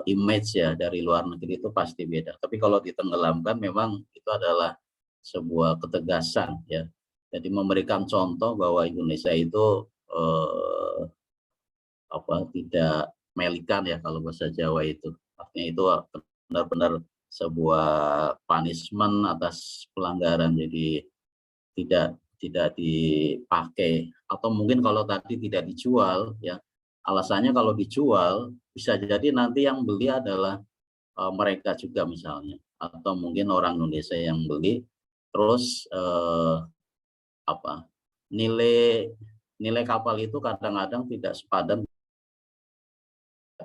image ya dari luar negeri itu pasti beda. Tapi kalau ditenggelamkan memang itu adalah sebuah ketegasan ya. Jadi memberikan contoh bahwa Indonesia itu tidak melikan ya kalau bahasa Jawa itu. Artinya itu benar-benar sebuah punishment atas pelanggaran, jadi tidak dipakai, atau mungkin kalau tadi tidak dijual ya, alasannya kalau dijual bisa jadi nanti yang beli adalah mereka juga misalnya, atau mungkin orang Indonesia yang beli, terus nilai kapal itu kadang-kadang tidak sepadan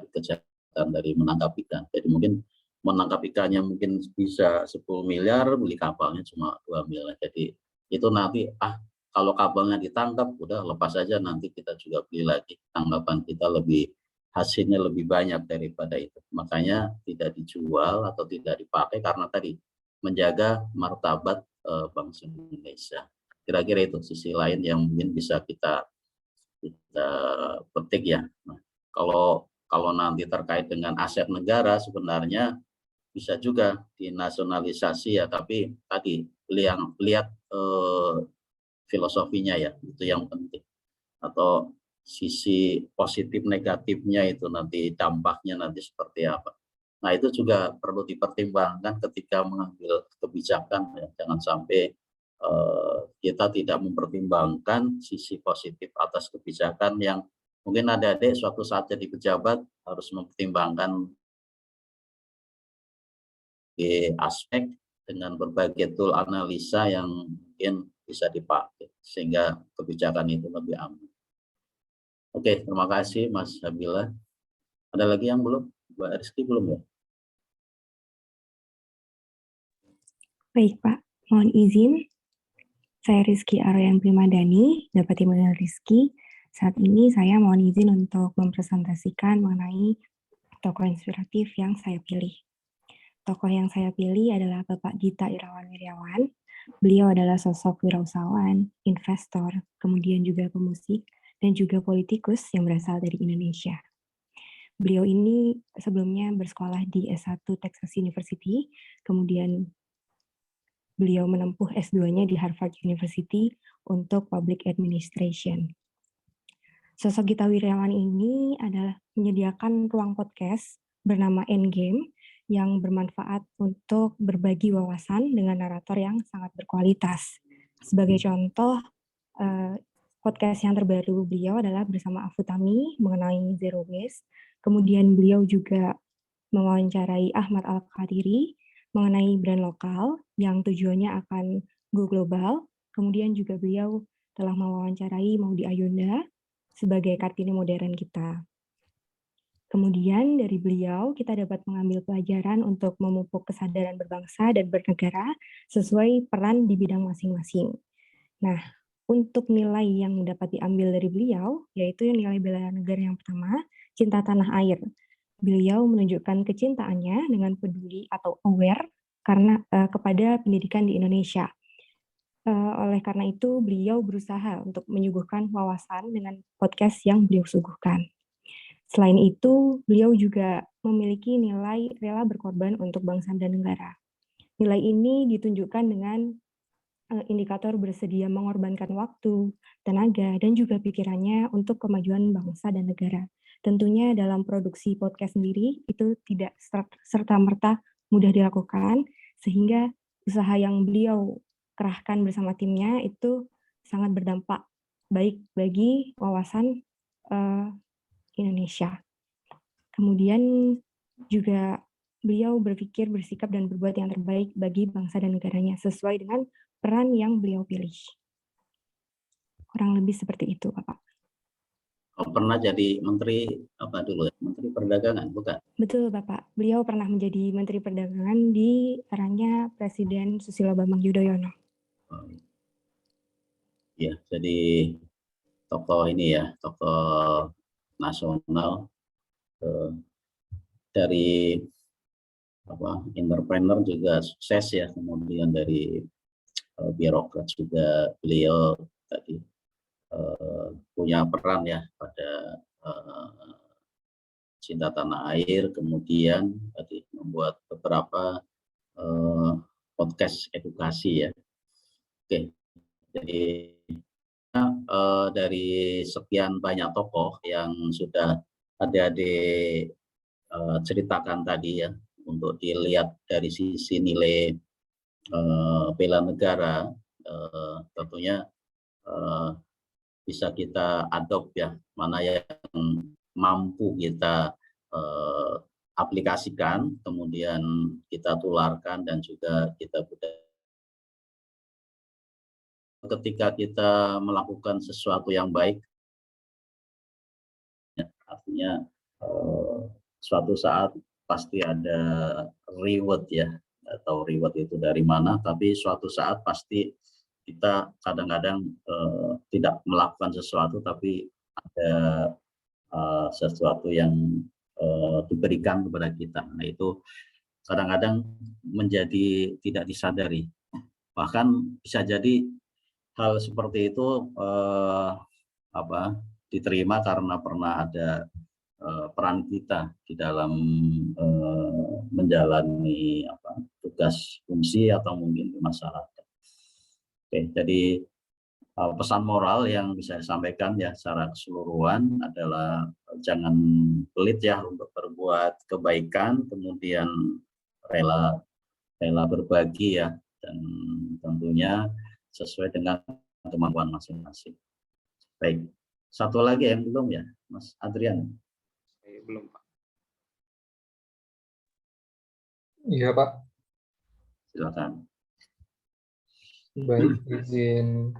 kejahatan dari menangkap ikan. Jadi mungkin menangkap ikannya mungkin bisa 10 miliar, beli kapalnya cuma 2 miliar. Jadi itu nanti kalau kapalnya ditangkap udah lepas aja, nanti kita juga beli lagi, tanggapan kita hasilnya lebih banyak daripada itu. Makanya tidak dijual atau tidak dipakai karena tadi menjaga martabat bangsa Indonesia. Kira-kira itu sisi lain yang mungkin bisa kita petik ya. Nah, kalau nanti terkait dengan aset negara, sebenarnya bisa juga dinasionalisasi ya, tapi tadi lihat filosofinya ya, itu yang penting. Atau sisi positif negatifnya itu nanti dampaknya nanti seperti apa. Nah itu juga perlu dipertimbangkan ketika mengambil kebijakan ya. Jangan sampai kita tidak mempertimbangkan sisi positif atas kebijakan yang mungkin adik-adik suatu saat jadi pejabat harus mempertimbangkan aspek dengan berbagai tool analisa yang mungkin bisa dipakai sehingga kebijakan itu lebih aman. Oke, terima kasih Mas Habila. Ada lagi yang belum? Mbak Rizky belum ya? Baik Pak, mohon izin. Saya Rizky Aryan Primadani, dapat dipanggil Rizky. Saat ini saya mohon izin untuk mempresentasikan mengenai tokoh inspiratif yang saya pilih. Tokoh yang saya pilih adalah Bapak Gita Irawan Wirjawan. Beliau adalah sosok wirausahawan, investor, kemudian juga pemusik, dan juga politikus yang berasal dari Indonesia. Beliau ini sebelumnya bersekolah di S1 Texas University, kemudian beliau menempuh S2-nya di Harvard University untuk Public Administration. Sosok Gita Wirjawan ini adalah menyediakan ruang podcast bernama Endgame yang bermanfaat untuk berbagi wawasan dengan narator yang sangat berkualitas. Sebagai contoh, podcast yang terbaru beliau adalah bersama Afutami mengenai Zero Waste. Kemudian beliau juga mewawancarai Ahmad Al-Qadiri mengenai brand lokal yang tujuannya akan go global. Kemudian juga beliau telah mewawancarai Maudy Ayunda sebagai Kartini modern kita. Kemudian dari beliau kita dapat mengambil pelajaran untuk memupuk kesadaran berbangsa dan bernegara sesuai peran di bidang masing-masing. Nah, untuk nilai yang dapat diambil dari beliau, yaitu nilai bela negara yang pertama, cinta tanah air. Beliau menunjukkan kecintaannya dengan peduli atau aware karena kepada pendidikan di Indonesia. Oleh karena itu, beliau berusaha untuk menyuguhkan wawasan dengan podcast yang beliau suguhkan. Selain itu, beliau juga memiliki nilai rela berkorban untuk bangsa dan negara. Nilai ini ditunjukkan dengan indikator bersedia mengorbankan waktu, tenaga, dan juga pikirannya untuk kemajuan bangsa dan negara. Tentunya dalam produksi podcast sendiri itu tidak serta-merta mudah dilakukan, sehingga usaha yang beliau kerahkan bersama timnya itu sangat berdampak baik bagi wawasan Indonesia. Kemudian juga beliau berpikir, bersikap, dan berbuat yang terbaik bagi bangsa dan negaranya sesuai dengan peran yang beliau pilih. Kurang lebih seperti itu, Bapak. Pernah jadi menteri apa dulu ya? Menteri Perdagangan, bukan? Betul, Bapak. Beliau pernah menjadi Menteri Perdagangan di eranya Presiden Susilo Bambang Yudhoyono. Ya, jadi tokoh ini ya, tokoh nasional dari entrepreneur juga sukses ya, kemudian dari birokrat juga beliau tadi punya peran ya pada cinta tanah air, kemudian tadi membuat beberapa podcast edukasi ya. Oke, jadi dari sekian banyak tokoh yang sudah adik-adik ceritakan tadi ya, untuk dilihat dari sisi nilai bela negara, tentunya bisa kita adopt ya, mana yang mampu kita aplikasikan, kemudian kita tularkan dan juga kita budaya. Ketika kita melakukan sesuatu yang baik, artinya suatu saat pasti ada reward ya, atau reward itu dari mana, tapi suatu saat pasti kita kadang-kadang tidak melakukan sesuatu tapi ada sesuatu yang diberikan kepada kita. Nah itu kadang-kadang menjadi tidak disadari. Bahkan bisa jadi hal seperti itu diterima karena pernah ada peran kita di dalam menjalani tugas fungsi atau mungkin di masyarakat. Oke, jadi pesan moral yang bisa disampaikan ya secara keseluruhan adalah jangan pelit ya untuk berbuat kebaikan, kemudian rela berbagi ya, dan tentunya sesuai dengan kemampuan masing-masing. Baik, satu lagi yang belum ya, Mas Adrian. Belum, Pak. Iya, Pak. Silakan. Baik, izin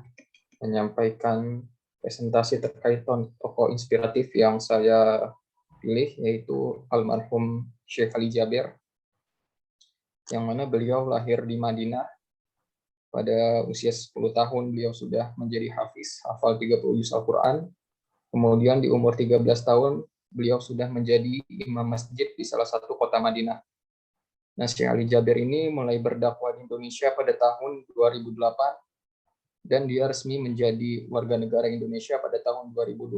menyampaikan presentasi terkait tokoh inspiratif yang saya pilih, yaitu almarhum Syekh Ali Jaber, yang mana beliau lahir di Madinah. Pada usia 10 tahun beliau sudah menjadi hafiz, hafal 30 juz Al-Quran. Kemudian di umur 13 tahun beliau sudah menjadi imam masjid di salah satu kota Madinah. Nah, Syekh Ali Jaber ini mulai berdakwah di Indonesia pada tahun 2008 dan dia resmi menjadi warga negara Indonesia pada tahun 2012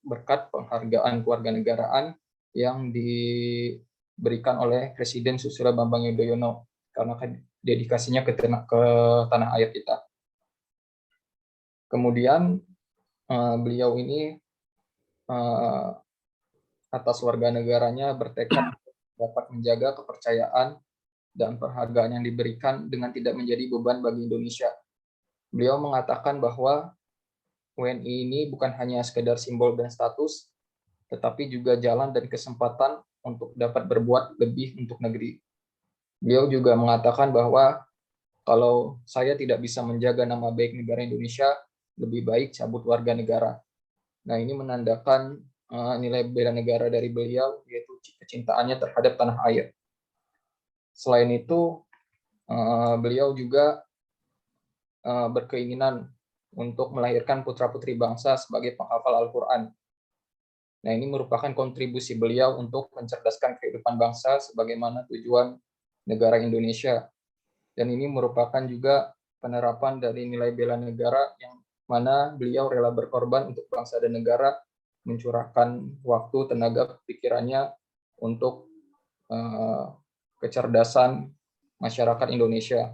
berkat penghargaan kewarganegaraan yang diberikan oleh Presiden Susilo Bambang Yudhoyono karena dedikasinya ke tanah air kita. Kemudian beliau ini atas warga negaranya bertekad dapat menjaga kepercayaan dan penghargaan yang diberikan dengan tidak menjadi beban bagi Indonesia. Beliau mengatakan bahwa WNI ini bukan hanya sekedar simbol dan status, tetapi juga jalan dan kesempatan untuk dapat berbuat lebih untuk negeri. Beliau juga mengatakan bahwa kalau saya tidak bisa menjaga nama baik negara Indonesia, lebih baik cabut warga negara. Nah, ini menandakan nilai bela negara dari beliau, yaitu kecintaannya terhadap tanah air. Selain itu, beliau juga berkeinginan untuk melahirkan putra-putri bangsa sebagai penghafal Al-Quran. Nah, ini merupakan kontribusi beliau untuk mencerdaskan kehidupan bangsa sebagaimana tujuan negara Indonesia. Dan ini merupakan juga penerapan dari nilai bela negara yang mana beliau rela berkorban untuk bangsa dan negara, mencurahkan waktu, tenaga, pikirannya untuk kecerdasan masyarakat Indonesia.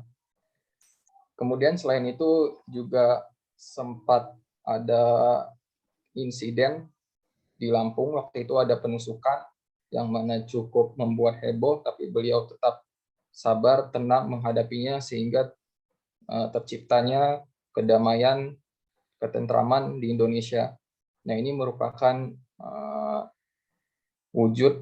Kemudian selain itu juga sempat ada insiden di Lampung, waktu itu ada penusukan yang mana cukup membuat heboh, tapi beliau tetap sabar, tenang menghadapinya sehingga terciptanya kedamaian, ketentraman di Indonesia. Nah, ini merupakan wujud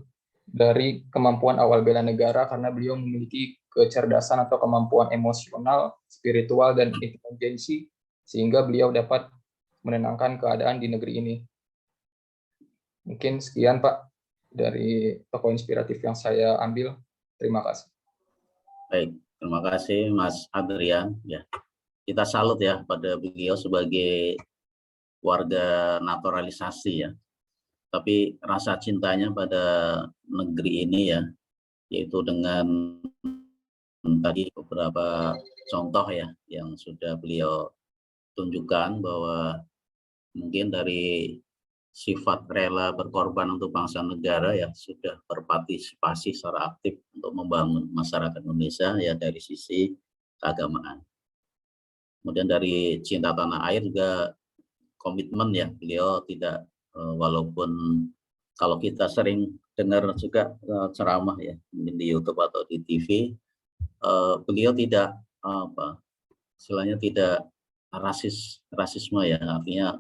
dari kemampuan awal bela negara karena beliau memiliki kecerdasan atau kemampuan emosional, spiritual, dan intelijensi sehingga beliau dapat menenangkan keadaan di negeri ini. Mungkin sekian, Pak, dari tokoh inspiratif yang saya ambil. Terima kasih. Baik, terima kasih Mas Adrian. Ya, kita salut ya pada beliau sebagai warga naturalisasi ya. Tapi rasa cintanya pada negeri ini ya, yaitu dengan tadi beberapa contoh ya yang sudah beliau tunjukkan bahwa mungkin dari sifat rela berkorban untuk bangsa negara ya sudah berpartisipasi secara aktif untuk membangun masyarakat Indonesia ya dari sisi keagamaan. Kemudian dari cinta tanah air juga komitmen ya, beliau tidak walaupun kalau kita sering dengar juga ceramah ya mungkin di YouTube atau di TV, beliau tidak istilahnya tidak rasisme ya, artinya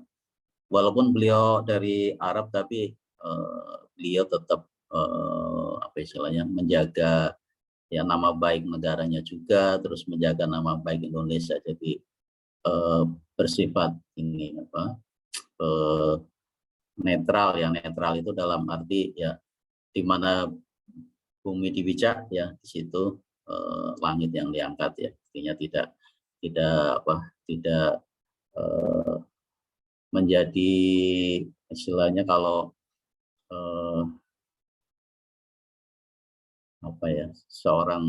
walaupun beliau dari Arab tapi beliau tetap istilahnya menjaga ya nama baik negaranya juga, terus menjaga nama baik Indonesia. Jadi bersifat ini netral ya, netral itu dalam arti ya di mana bumi dipijak ya di situ langit yang diangkat ya, artinya tidak menjadi istilahnya kalau seorang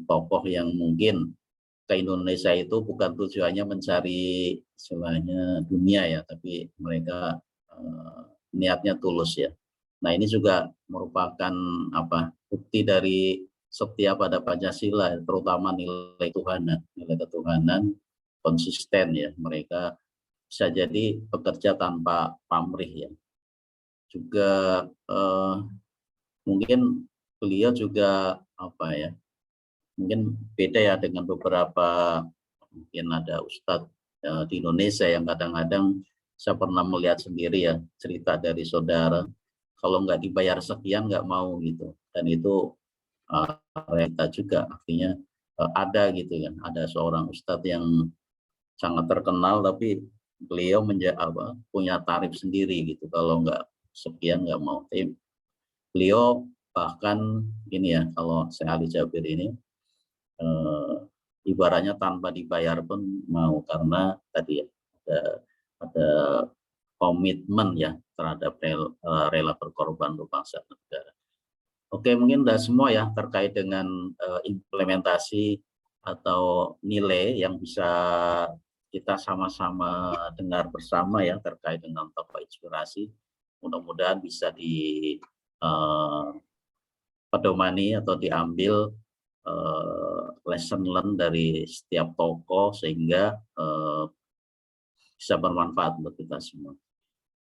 tokoh yang mungkin ke Indonesia itu bukan tujuannya mencari istilahnya dunia ya, tapi mereka niatnya tulus ya. Nah, ini juga merupakan bukti dari setia pada Pancasila, terutama nilai ketuhanan konsisten ya. Mereka bisa jadi bekerja tanpa pamrih ya. Juga mungkin beliau juga mungkin beda ya dengan beberapa, mungkin ada ustadz di Indonesia yang kadang-kadang saya pernah melihat sendiri ya, cerita dari saudara, kalau nggak dibayar sekian nggak mau gitu. Dan itu realita juga, artinya ada gitu kan, ada seorang ustadz yang sangat terkenal tapi beliau punya tarif sendiri gitu, kalau nggak sekian nggak mau. Beliau bahkan ini ya, kalau Syekh Ali Jabir ini ibaratnya tanpa dibayar pun mau, karena tadi ya ada komitmen ya terhadap rela berkorban untuk bangsa dan negara. Oke, mungkin sudah semua ya terkait dengan implementasi atau nilai yang bisa kita sama-sama dengar bersama ya terkait dengan tokoh inspirasi. Mudah-mudahan bisa dipedomani atau diambil lesson learn dari setiap tokoh sehingga bisa bermanfaat untuk kita semua.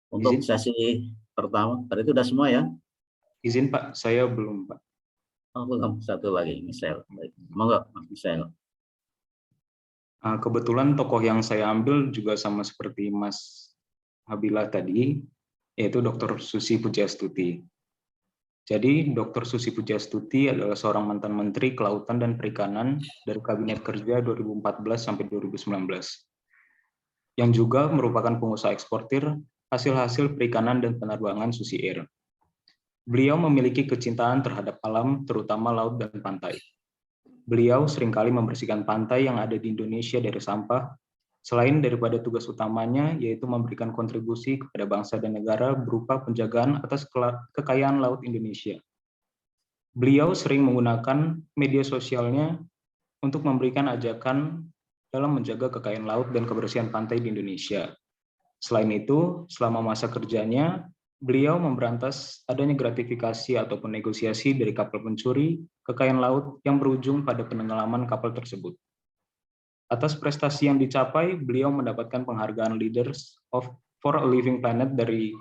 Untuk sesi pertama, tadi itu sudah semua ya? Izin Pak, saya belum Pak. Oh, belum. Satu lagi, Michelle. Monggo, Mas Michelle. Kebetulan tokoh yang saya ambil juga sama seperti Mas Habila tadi, yaitu Dr. Susi Pujiastuti. Jadi Dr. Susi Pujiastuti adalah seorang mantan Menteri Kelautan dan Perikanan dari Kabinet Kerja 2014 sampai 2019, yang juga merupakan pengusaha eksportir hasil-hasil perikanan dan penerbangan Susi Air. Beliau memiliki kecintaan terhadap alam, terutama laut dan pantai. Beliau seringkali membersihkan pantai yang ada di Indonesia dari sampah, selain daripada tugas utamanya, yaitu memberikan kontribusi kepada bangsa dan negara berupa penjagaan atas kekayaan laut Indonesia. Beliau sering menggunakan media sosialnya untuk memberikan ajakan dalam menjaga kekayaan laut dan kebersihan pantai di Indonesia. Selain itu, selama masa kerjanya, beliau memberantas adanya gratifikasi ataupun negosiasi dari kapal pencuri kekayaan laut yang berujung pada penenggelaman kapal tersebut. Atas prestasi yang dicapai, beliau mendapatkan penghargaan Leaders for a Living Planet dari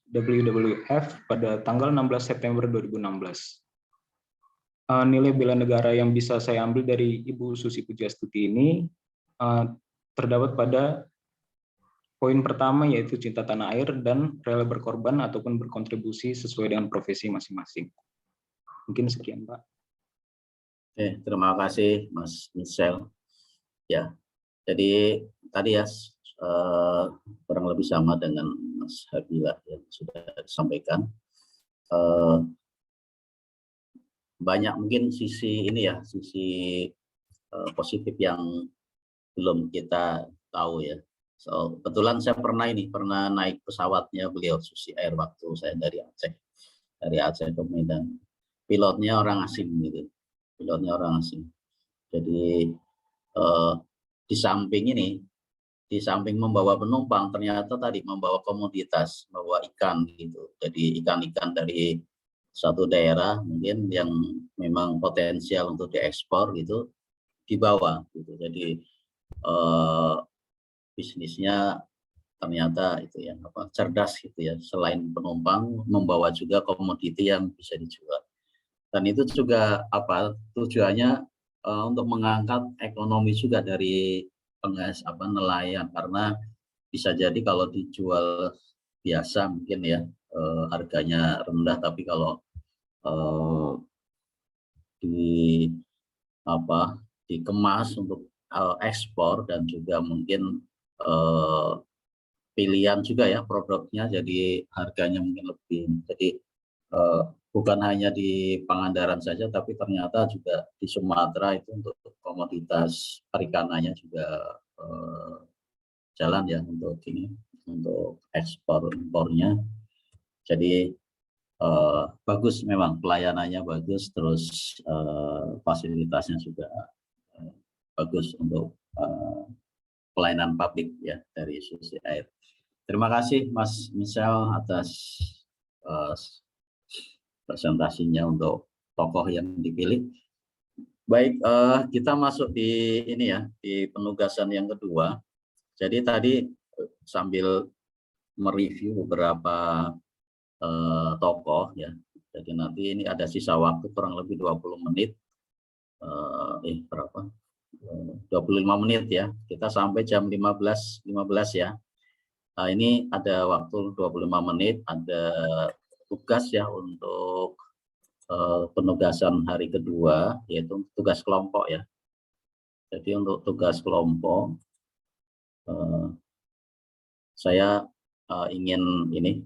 WWF pada tanggal 16 September 2016. Nilai bela negara yang bisa saya ambil dari Ibu Susi Pujiastuti ini terdapat pada poin pertama, yaitu cinta tanah air dan rela berkorban ataupun berkontribusi sesuai dengan profesi masing-masing. Mungkin sekian, Pak. Oke, terima kasih Mas Michelle. Ya, jadi tadi ya kurang lebih sama dengan Mas Habila yang sudah disampaikan. Banyak mungkin sisi ini ya, sisi positif yang belum kita tahu ya. So, kebetulan saya pernah naik pesawatnya beliau Susi Air waktu saya dari Aceh ke Medan. Pilotnya orang asing gitu, pilotnya orang asing. Jadi di samping membawa penumpang, ternyata tadi membawa komoditas, membawa ikan gitu. Jadi ikan-ikan dari suatu daerah mungkin yang memang potensial untuk diekspor gitu dibawa gitu. Jadi bisnisnya ternyata itu ya cerdas gitu ya, selain penumpang membawa juga komoditi yang bisa dijual. Dan itu juga tujuannya untuk mengangkat ekonomi juga dari nelayan, karena bisa jadi kalau dijual biasa mungkin ya harganya rendah, tapi kalau dikemas untuk ekspor dan juga mungkin pilihan juga ya produknya, jadi harganya mungkin lebih. Jadi bukan hanya di Pangandaran saja, tapi ternyata juga di Sumatera itu untuk komoditas perikanannya juga jalan ya untuk ekspor impornya. Jadi bagus, memang pelayanannya bagus, terus fasilitasnya juga bagus untuk pelayanan publik ya dari Susi Air. Terima kasih Mas Michelle atas presentasinya untuk tokoh yang dipilih. Baik, kita masuk di ini ya, di penugasan yang kedua. Jadi tadi sambil mereview beberapa tokoh ya. Jadi nanti ini ada sisa waktu kurang lebih 20 menit. Berapa? 25 menit ya. Kita sampai jam 15.15 ya. Nah, ini ada waktu 25 menit, ada tugas ya untuk penugasan hari kedua, yaitu tugas kelompok ya. Jadi untuk tugas kelompok, saya ingin ini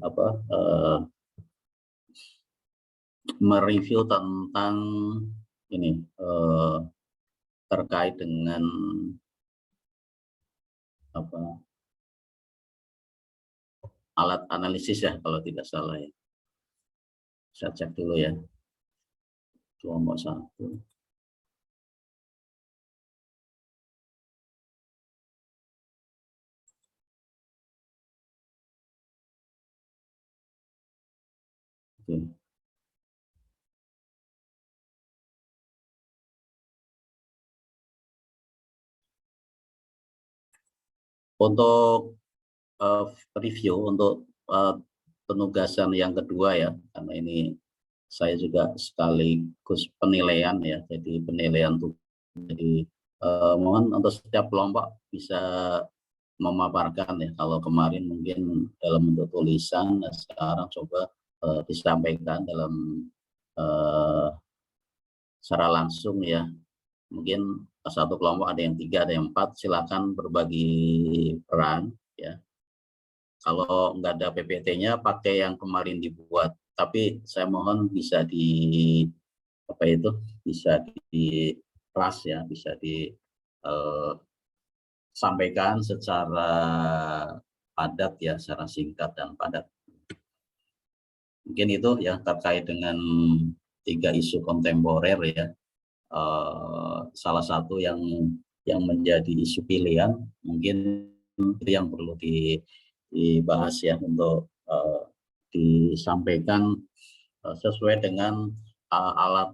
mereview tentang ini terkait dengan alat analisis ya, kalau tidak salah ya. Saya cek dulu ya. Kelompok 1. Oke. Untuk review untuk penugasan yang kedua ya, karena ini saya juga sekaligus penilaian ya, jadi penilaian tuh. Jadi mohon untuk setiap kelompok bisa memaparkan ya, kalau kemarin mungkin dalam bentuk tulisan, nah sekarang coba disampaikan dalam secara langsung ya. Mungkin satu kelompok ada yang 3, ada yang 4, silakan berbagi peran ya. Kalau nggak ada PPT-nya pakai yang kemarin dibuat, tapi saya mohon bisa bisa dikeras ya, bisa disampaikan secara padat ya, secara singkat dan padat. Mungkin itu ya terkait dengan 3 isu kontemporer ya. Salah satu yang menjadi isu pilihan mungkin itu yang perlu dibahas ya, untuk disampaikan sesuai dengan alat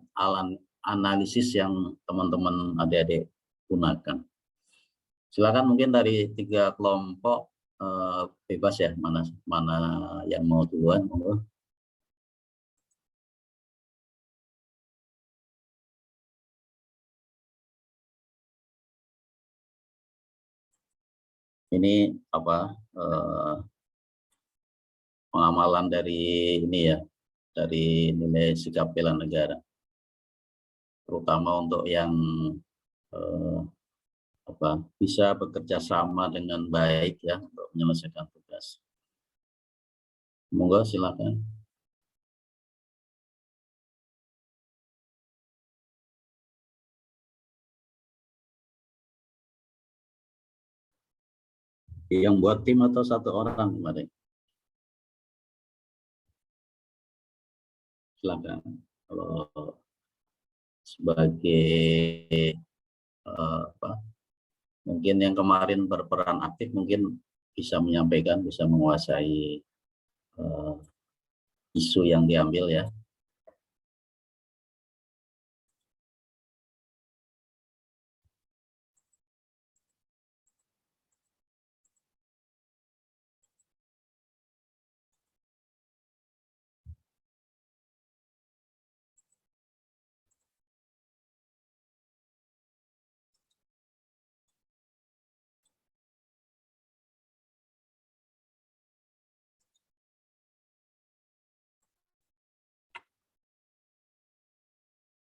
analisis yang teman-teman adik-adik gunakan. Silakan mungkin dari 3 kelompok bebas ya, mana yang mau duluan. Ini pengamalan dari ini ya, dari nilai sikap bela negara, terutama untuk yang bisa bekerja sama dengan baik ya untuk menyelesaikan tugas. Monggo silakan. Yang buat tim atau satu orang kemarin? Silakan. Kalau sebagai mungkin yang kemarin berperan aktif mungkin bisa menyampaikan, bisa menguasai isu yang diambil ya.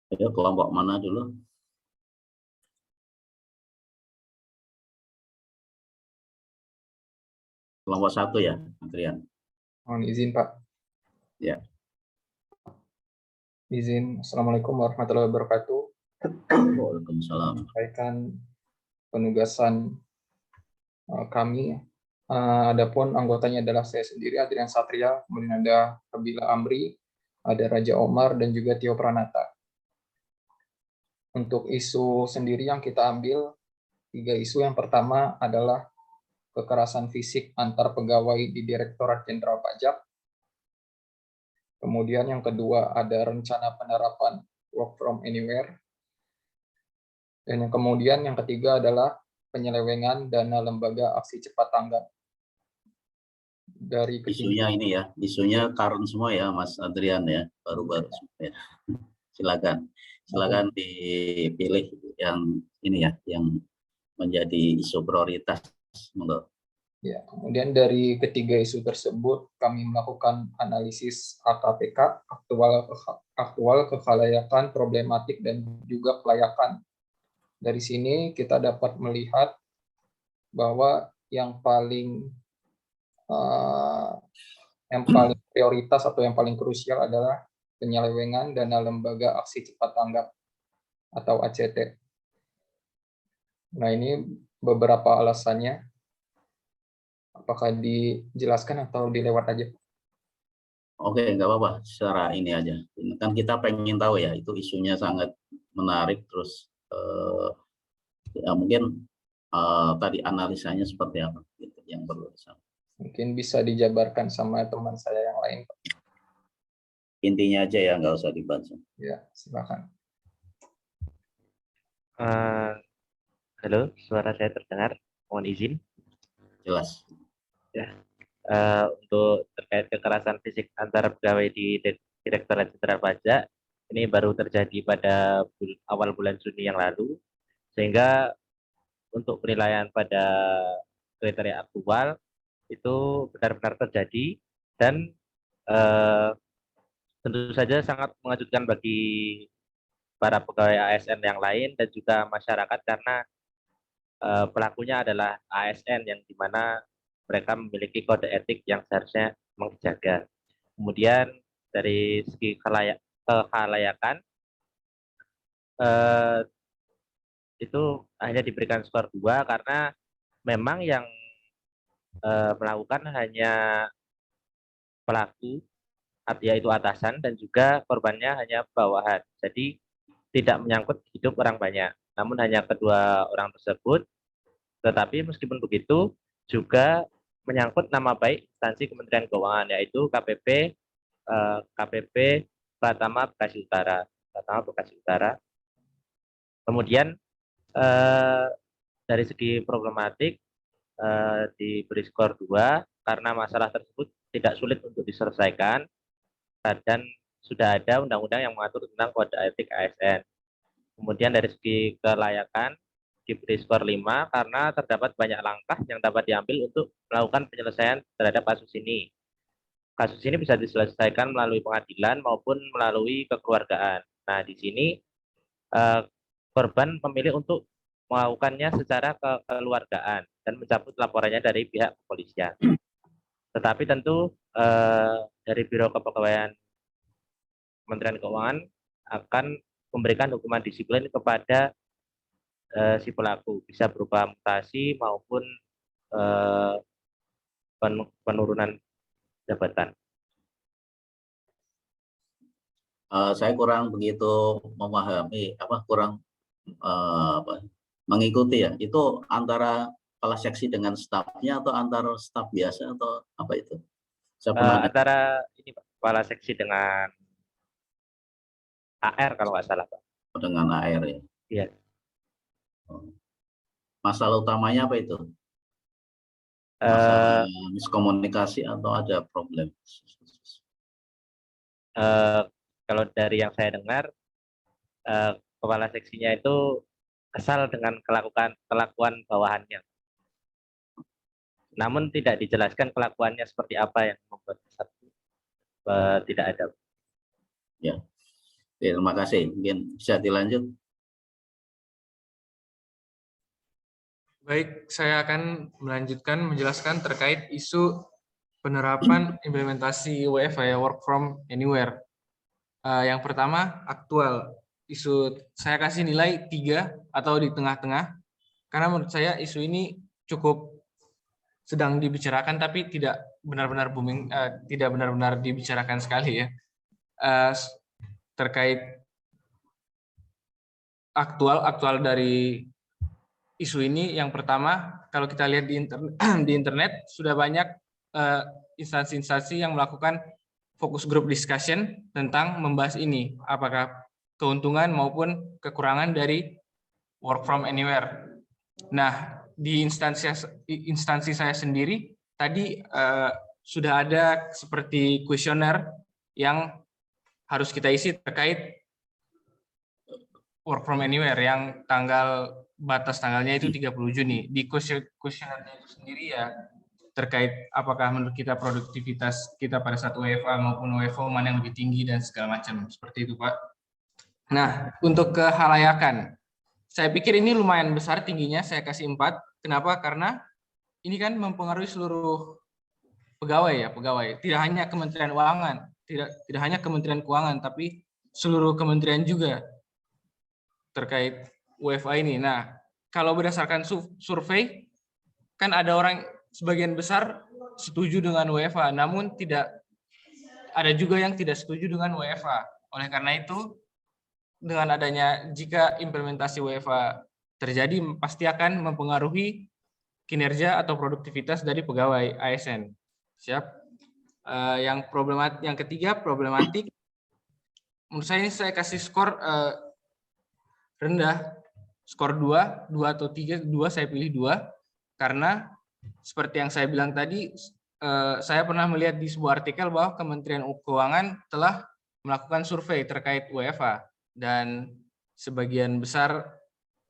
Ayo, kelompok mana dulu? Kelompok 1 ya, Adrian. Mohon izin, Pak. Ya. Izin. Assalamualaikum warahmatullahi wabarakatuh. Waalaikumsalam. Sampaikan penugasan kami. Adapun anggotanya adalah saya sendiri, Adrian Satria, kemudian ada Kabila Amri, ada Raja Omar, dan juga Tio Pranata. Untuk isu sendiri yang kita ambil, 3 isu. Yang pertama adalah kekerasan fisik antar pegawai di Direktorat Jenderal Pajak. Kemudian yang kedua ada rencana penerapan work from anywhere. Dan yang kemudian yang ketiga adalah penyelewengan dana lembaga aksi cepat tanggap. Dari Isunya ini ya, isunya current semua ya Mas Adrian ya, baru-baru semua ya. Silakan dipilih yang ini ya, yang menjadi isu prioritas. Ya, kemudian dari ketiga isu tersebut kami melakukan analisis AKPK, aktual kekhalayakan, problematik, dan juga kelayakan. Dari sini kita dapat melihat bahwa yang paling prioritas atau yang paling krusial adalah penyelewengan dana lembaga aksi cepat tanggap atau ACT. Nah, ini beberapa alasannya. Apakah dijelaskan atau dilewat aja? Oke, nggak apa-apa. Secara ini aja. Kan kita pengen tahu ya, itu isunya sangat menarik. Terus ya mungkin tadi analisanya seperti apa gitu, yang perlu disampaikan. Mungkin bisa dijabarkan sama teman saya yang lain. Intinya aja ya, nggak usah dibaca. Ya, silakan. Halo, suara saya terdengar? Mohon izin. Jelas. Ya. Untuk terkait kekerasan fisik antar pegawai di Direktorat Jenderal Pajak, ini baru terjadi pada awal bulan Juni yang lalu, sehingga untuk penilaian pada kriteria aktual itu benar-benar terjadi dan tentu saja sangat mengejutkan bagi para pegawai ASN yang lain dan juga masyarakat karena pelakunya adalah ASN yang dimana mereka memiliki kode etik yang seharusnya menjaga. Kemudian dari segi kekhalayakan itu hanya diberikan skor 2 karena memang yang melakukan hanya pelaku, yaitu atasan, dan juga korbannya hanya bawahan. Jadi tidak menyangkut hidup orang banyak. Namun hanya kedua orang tersebut, tetapi meskipun begitu juga menyangkut nama baik instansi Kementerian Keuangan, yaitu KPP Pratama Bekasi Utara. Kemudian dari segi problematik diberi skor 2 karena masalah tersebut tidak sulit untuk diselesaikan dan sudah ada undang-undang yang mengatur tentang kode etik ASN. Kemudian dari segi kelayakan diberi skor 5 karena terdapat banyak langkah yang dapat diambil untuk melakukan penyelesaian terhadap kasus ini. Kasus ini bisa diselesaikan melalui pengadilan maupun melalui kekeluargaan. Nah, di sini korban memilih untuk melakukannya secara kekeluargaan dan mencabut laporannya dari pihak kepolisian. Tetapi tentu dari Biro Kepegawaian Kementerian Keuangan akan memberikan hukuman disiplin kepada si pelaku, bisa berupa mutasi maupun penurunan jabatan. Saya kurang begitu memahami, mengikuti ya. Itu antara kepala seksi dengan stafnya atau antar staf biasa atau apa itu? Antara ini Pak, kepala seksi dengan AR kalau nggak salah Pak. Dengan AR ya. Iya. Masalah utamanya apa itu? Masalah miskomunikasi atau ada problem? Kalau dari yang saya dengar, kepala seksinya itu kesal dengan kelakuan bawahannya. Namun tidak dijelaskan kelakuannya seperti apa yang membuat tidak ada. Ya, terima kasih. Mungkin bisa dilanjut. Baik, saya akan melanjutkan menjelaskan terkait isu penerapan implementasi WFH ya, work from anywhere. Yang pertama, aktual. Isu saya kasih nilai 3 atau di tengah-tengah, karena menurut saya isu ini cukup sedang dibicarakan tapi tidak benar-benar booming, tidak benar-benar dibicarakan sekali ya. Terkait aktual dari isu ini, yang pertama, kalau kita lihat di internet sudah banyak instansi-instansi yang melakukan fokus group discussion tentang membahas ini, apakah keuntungan maupun kekurangan dari work from anywhere. Nah, di instansi saya sendiri tadi sudah ada seperti kuesioner yang harus kita isi terkait work from anywhere yang batas tanggalnya itu 30 Juni. Di kuesionernya itu sendiri ya terkait apakah menurut kita produktivitas kita pada saat WFA maupun WFO mana yang lebih tinggi dan segala macam. Seperti itu, Pak. Nah, untuk kehalayakan, saya pikir ini lumayan besar tingginya, saya kasih 4. Kenapa? Karena ini kan mempengaruhi seluruh pegawai ya, pegawai. Tidak hanya Kementerian Keuangan, tidak hanya Kementerian Keuangan, tapi seluruh kementerian juga terkait WFA ini. Nah, kalau berdasarkan survei, kan ada orang sebagian besar setuju dengan WFA, namun ada juga yang tidak setuju dengan WFA. Oleh karena itu, dengan adanya jika implementasi WFA terjadi, pasti akan mempengaruhi kinerja atau produktivitas dari pegawai ASN. Siap. Yang ketiga problematik. Menurut saya kasih skor rendah, skor 2 atau 3, 2 saya pilih 2 karena seperti yang saya bilang tadi, saya pernah melihat di sebuah artikel bahwa Kementerian Keuangan telah melakukan survei terkait WFA dan sebagian besar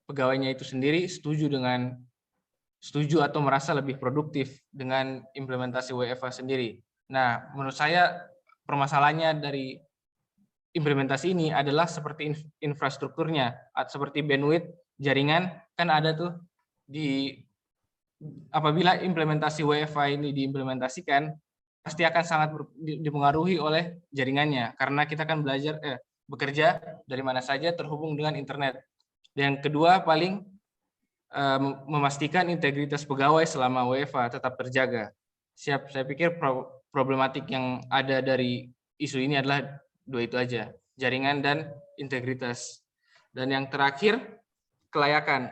pegawainya itu sendiri setuju atau merasa lebih produktif dengan implementasi WFA sendiri. Nah, menurut saya permasalahannya dari implementasi ini adalah seperti infrastrukturnya, seperti bandwidth jaringan kan ada tuh apabila implementasi WFA ini diimplementasikan pasti akan sangat dipengaruhi oleh jaringannya karena kita kan bekerja dari mana saja terhubung dengan internet. Dan yang kedua paling memastikan integritas pegawai selama WFA tetap terjaga. Siap, saya pikir problematik yang ada dari isu ini adalah 2 itu aja, jaringan dan integritas. Dan yang terakhir, kelayakan.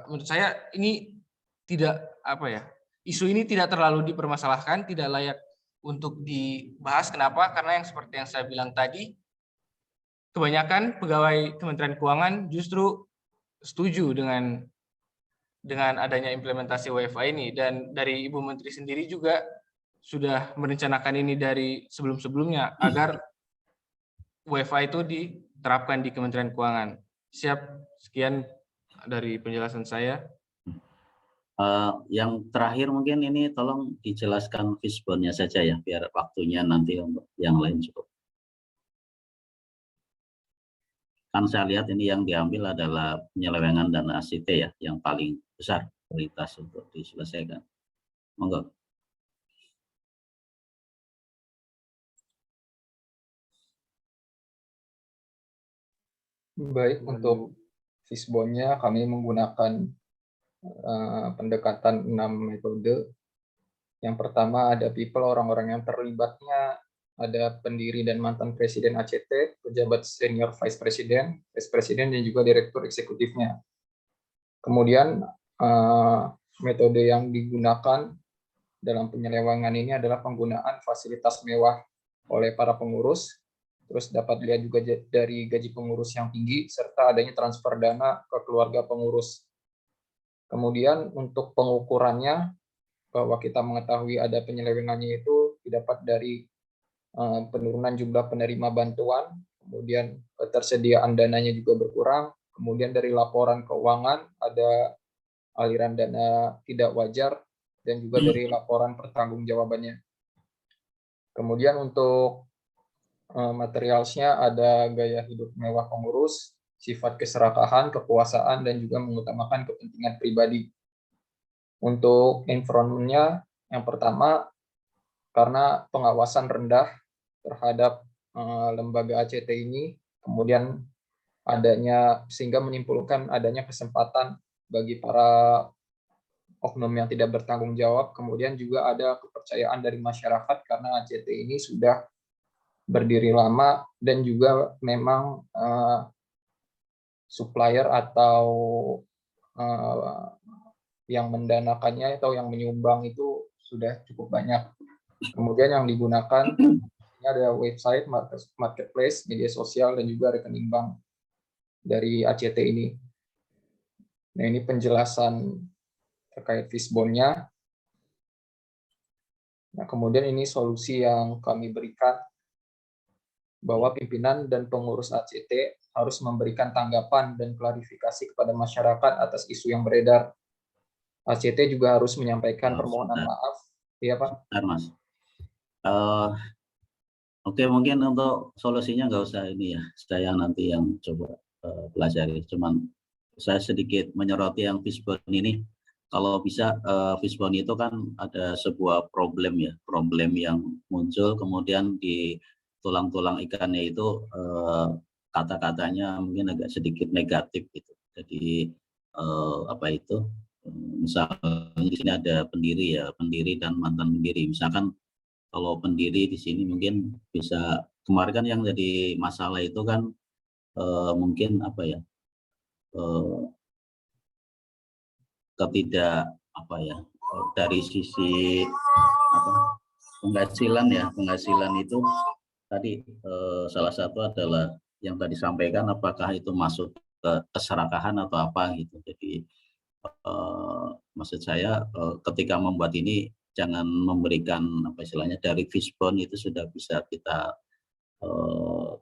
Menurut saya ini isu ini tidak terlalu dipermasalahkan, tidak layak untuk dibahas. Kenapa? Karena yang seperti yang saya bilang tadi, kebanyakan pegawai Kementerian Keuangan justru setuju dengan adanya implementasi WFA ini, dan dari Ibu Menteri sendiri juga sudah merencanakan ini dari sebelum-sebelumnya agar WFA itu diterapkan di Kementerian Keuangan. Siap, sekian dari penjelasan saya. Yang terakhir mungkin ini tolong dijelaskan fishbone-nya saja ya, biar waktunya nanti untuk yang lain cukup. Kan saya lihat ini yang diambil adalah penyelewengan dana ACT ya, yang paling besar prioritas untuk diselesaikan. Monggo. Baik, untuk fishbone-nya kami menggunakan pendekatan 6 metode. Yang pertama ada people, orang-orang yang terlibatnya, ada pendiri dan mantan presiden ACT, pejabat senior vice president, dan juga direktur eksekutifnya. Kemudian metode yang digunakan dalam penyelewengan ini adalah penggunaan fasilitas mewah oleh para pengurus. Terus dapat dilihat juga dari gaji pengurus yang tinggi, serta adanya transfer dana ke keluarga pengurus. Kemudian untuk pengukurannya, bahwa kita mengetahui ada penyelewengannya itu didapat dari penurunan jumlah penerima bantuan, kemudian ketersediaan dananya juga berkurang, kemudian dari laporan keuangan ada aliran dana tidak wajar, dan juga dari laporan pertanggungjawabannya. Kemudian untuk materialnya ada gaya hidup mewah pengurus, sifat keserakahan, kekuasaan, dan juga mengutamakan kepentingan pribadi. Untuk environment-nya, yang pertama, karena pengawasan rendah terhadap lembaga ACT ini, kemudian sehingga menimbulkan adanya kesempatan bagi para oknum yang tidak bertanggung jawab, kemudian juga ada kepercayaan dari masyarakat karena ACT ini sudah berdiri lama, dan juga memang supplier atau yang mendanakannya atau yang menyumbang itu sudah cukup banyak. Kemudian yang digunakan ini ada website, marketplace, media sosial, dan juga rekening bank dari ACT ini. Nah, ini penjelasan terkait fishbone-nya. Nah, kemudian ini solusi yang kami berikan, bahwa pimpinan dan pengurus ACT harus memberikan tanggapan dan klarifikasi kepada masyarakat atas isu yang beredar. ACT juga harus menyampaikan permohonan maaf. Iya, Pak. Bentar, Mas. Oke, mungkin untuk solusinya nggak usah ini ya, saya nanti yang coba pelajari. Cuman saya sedikit menyoroti yang fishbone ini. Kalau bisa fishbone itu kan ada sebuah problem ya, problem yang muncul kemudian di tulang-tulang ikannya itu kata-katanya mungkin agak sedikit negatif gitu. Jadi apa itu? Misalnya di sini ada pendiri ya, pendiri dan mantan pendiri. Misalkan kalau pendiri di sini mungkin bisa, kemarin kan yang jadi masalah itu kan mungkin apa ya, ketidak apa ya, dari sisi apa, penghasilan ya, penghasilan itu tadi salah satu adalah yang tadi sampaikan, apakah itu masuk ke keserakahan atau apa gitu. Jadi maksud saya ketika membuat ini jangan memberikan apa istilahnya, dari fishbone itu sudah bisa kita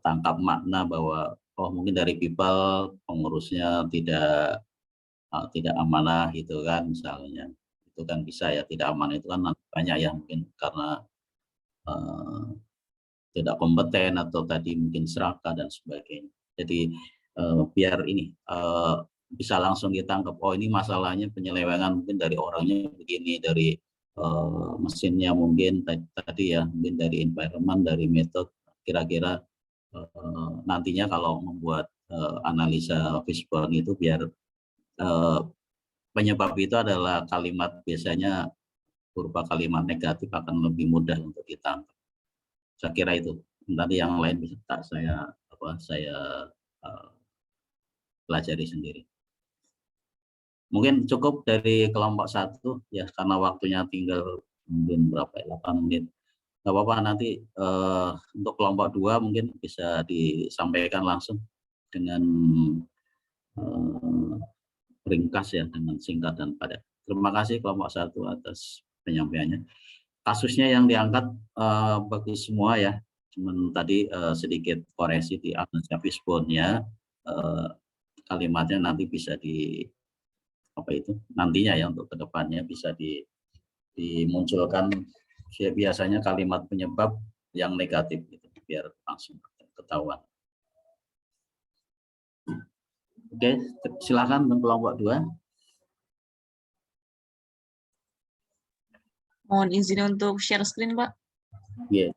tangkap makna bahwa oh mungkin dari people pengurusnya tidak amanah gitu kan, misalnya itu kan bisa ya, tidak amanah itu kan banyak ya, mungkin karena tidak kompeten atau tadi mungkin serakah dan sebagainya. Jadi biar ini bisa langsung ditangkap, oh ini masalahnya penyelewengan mungkin dari orangnya begini, dari mesinnya mungkin tadi ya, mungkin dari environment, dari metode. Kira-kira nantinya kalau membuat analisa fishbone itu biar penyebab itu adalah kalimat, biasanya berupa kalimat negatif akan lebih mudah untuk ditangkap. Saya kira itu. Nanti yang lain bisa saya pelajari sendiri. Mungkin cukup dari kelompok 1 ya, karena waktunya tinggal mungkin berapa ya, 8 menit. Nggak apa-apa, nanti untuk kelompok 2 mungkin bisa disampaikan langsung dengan ringkas ya, dengan singkat dan padat. Terima kasih kelompok 1 atas penyampaiannya. Kasusnya yang diangkat bagus semua ya, cuman tadi sedikit koreksi di analisa fishbone-nya, kalimatnya nanti bisa di apa itu nantinya ya, untuk kedepannya bisa dimunculkan biasanya kalimat penyebab yang negatif gitu, biar langsung ketahuan. Oke, silakan untuk kelompok 2. Mohon izin untuk share screen, Pak. Iya.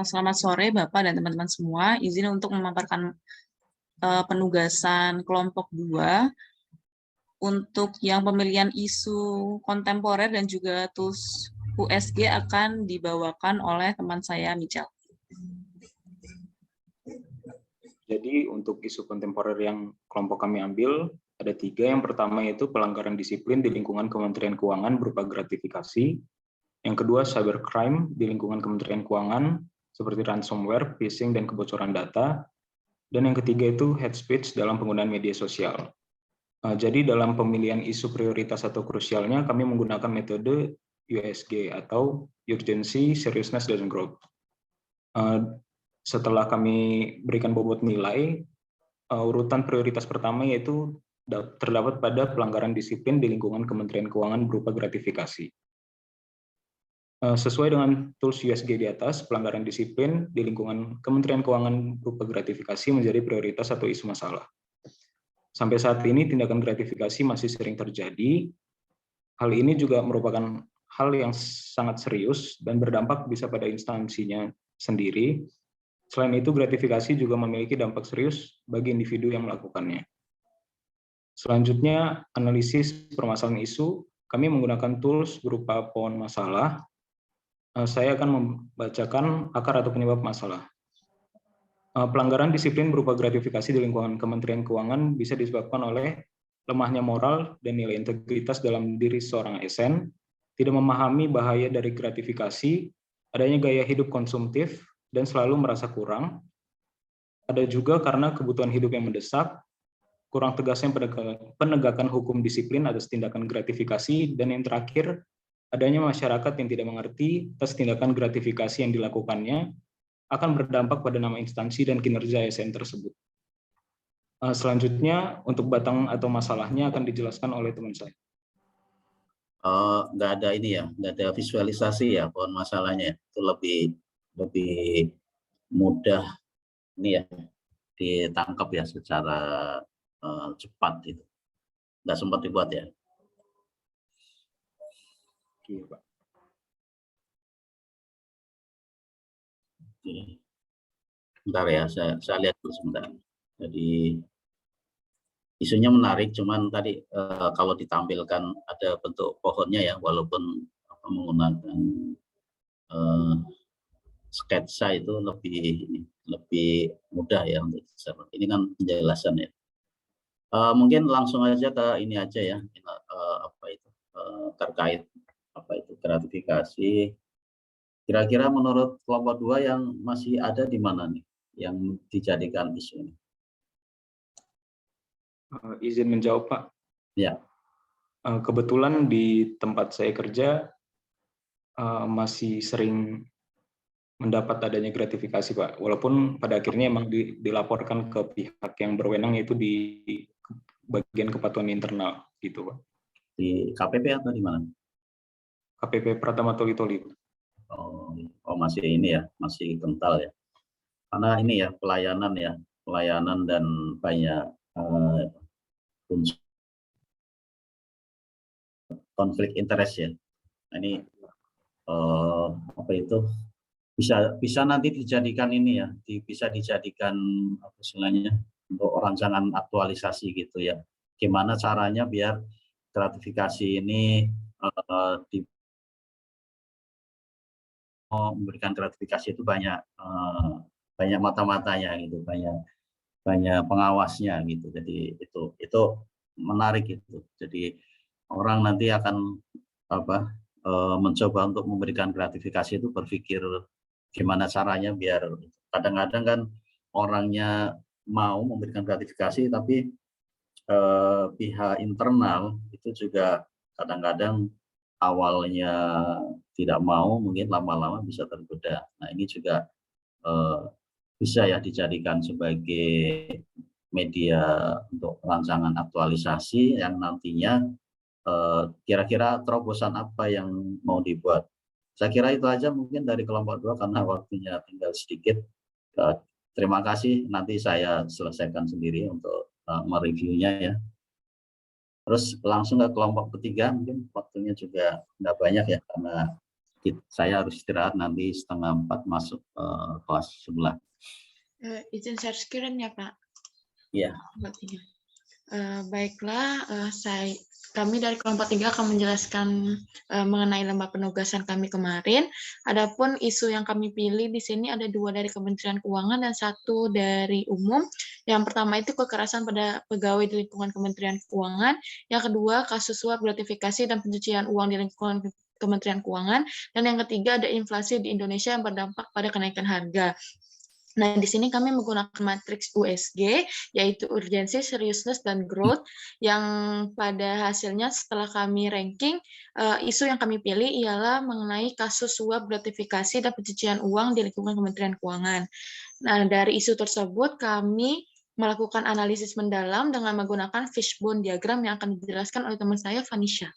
Selamat sore Bapak dan teman-teman semua. Izin untuk memaparkan penugasan kelompok 2 untuk yang pemilihan isu kontemporer dan juga tools USG akan dibawakan oleh teman saya Michel. Jadi untuk isu kontemporer yang kelompok kami ambil ada 3. Yang pertama yaitu pelanggaran disiplin di lingkungan Kementerian Keuangan berupa gratifikasi. Yang kedua, cybercrime di lingkungan Kementerian Keuangan, seperti ransomware, phishing, dan kebocoran data. Dan yang ketiga itu hate speech dalam penggunaan media sosial. Jadi dalam pemilihan isu prioritas atau krusialnya, kami menggunakan metode USG atau Urgency, Seriousness, dan Growth. Setelah kami berikan bobot nilai, urutan prioritas pertama yaitu terdapat pada pelanggaran disiplin di lingkungan Kementerian Keuangan berupa gratifikasi. Sesuai dengan tools USG di atas, pelanggaran disiplin di lingkungan Kementerian Keuangan berupa gratifikasi menjadi prioritas atau isu masalah. Sampai saat ini tindakan gratifikasi masih sering terjadi. Hal ini juga merupakan hal yang sangat serius dan berdampak bisa pada instansinya sendiri. Selain itu, gratifikasi juga memiliki dampak serius bagi individu yang melakukannya. Selanjutnya, analisis permasalahan isu. kami menggunakan tools berupa pohon masalah. Saya akan membacakan akar atau penyebab masalah. Pelanggaran disiplin berupa gratifikasi di lingkungan Kementerian Keuangan bisa disebabkan oleh lemahnya moral dan nilai integritas dalam diri seorang ASN, tidak memahami bahaya dari gratifikasi, adanya gaya hidup konsumtif, dan selalu merasa kurang. Ada juga karena kebutuhan hidup yang mendesak, kurang tegasnya penegakan hukum disiplin atas tindakan gratifikasi, dan yang terakhir, adanya masyarakat yang tidak mengerti atas tindakan gratifikasi yang dilakukannya, akan berdampak pada nama instansi dan kinerja ASN tersebut. Selanjutnya, untuk batang atau masalahnya akan dijelaskan oleh teman saya. Nggak ada ini ya, nggak ada visualisasi ya pohon masalahnya. Itu lebih mudah ini ya ditangkap ya secara cepat itu. Nggak sempat dibuat ya. Oke, Pak. Oke. Bentar ya, saya lihat dulu sebentar. Jadi isunya menarik, cuman tadi kalau ditampilkan ada bentuk pohonnya ya, walaupun menggunakan sketsa itu lebih mudah ya untuk ini kan penjelasan ya. Mungkin langsung aja ke ini aja ya, terkait gratifikasi. Kira-kira menurut kelompok 2 yang masih ada di mana nih yang dijadikan isu ini? Izin menjawab, Pak. Ya. Kebetulan di tempat saya kerja masih sering mendapat adanya gratifikasi, Pak. Walaupun pada akhirnya memang dilaporkan ke pihak yang berwenang, yaitu di bagian kepatuhan internal, gitu, Pak. Di KPP atau di mana? KPP Pratama Toli-Toli. Oh, masih ini ya, masih kental ya. Karena ini ya pelayanan dan banyak unsur konflik interest ya. Nah, ini bisa nanti dijadikan ini ya, bisa dijadikan apa istilahnya untuk rancangan aktualisasi gitu ya. Gimana caranya biar gratifikasi ini memberikan gratifikasi itu banyak mata-matanya gitu, banyak pengawasnya gitu. Jadi itu menarik gitu. Jadi orang nanti akan mencoba untuk memberikan gratifikasi itu berpikir gimana caranya biar, kadang-kadang kan orangnya mau memberikan gratifikasi tapi pihak internal itu juga kadang-kadang awalnya tidak mau, mungkin lama-lama bisa tergoda. Nah, ini juga bisa ya dijadikan sebagai media untuk rancangan aktualisasi yang nantinya kira-kira terobosan apa yang mau dibuat. Saya kira itu aja mungkin dari kelompok 2 karena waktunya tinggal sedikit. Terima kasih, nanti saya selesaikan sendiri untuk mereviewnya ya. Terus langsung ke kelompok ketiga, mungkin waktunya juga nggak banyak ya, karena saya harus istirahat nanti 3:30 masuk kelas sebelah. Izin share screen ya, Pak? Iya. Baiklah, kami dari kelompok 3 akan menjelaskan mengenai lembah penugasan kami kemarin. Adapun isu yang kami pilih di sini ada 2 dari Kementerian Keuangan dan 1 dari umum. Yang pertama itu kekerasan pada pegawai di lingkungan Kementerian Keuangan. Yang kedua kasus suap gratifikasi dan pencucian uang di lingkungan Kementerian Keuangan. Dan yang ketiga ada inflasi di Indonesia yang berdampak pada kenaikan harga. Nah, di sini kami menggunakan matriks USG, yaitu urgensi, seriousness, dan growth, yang pada hasilnya setelah kami ranking, isu yang kami pilih ialah mengenai kasus suap gratifikasi dan pencucian uang di lingkungan Kementerian Keuangan. Nah, dari isu tersebut kami melakukan analisis mendalam dengan menggunakan fishbone diagram yang akan dijelaskan oleh teman saya, Vanisha.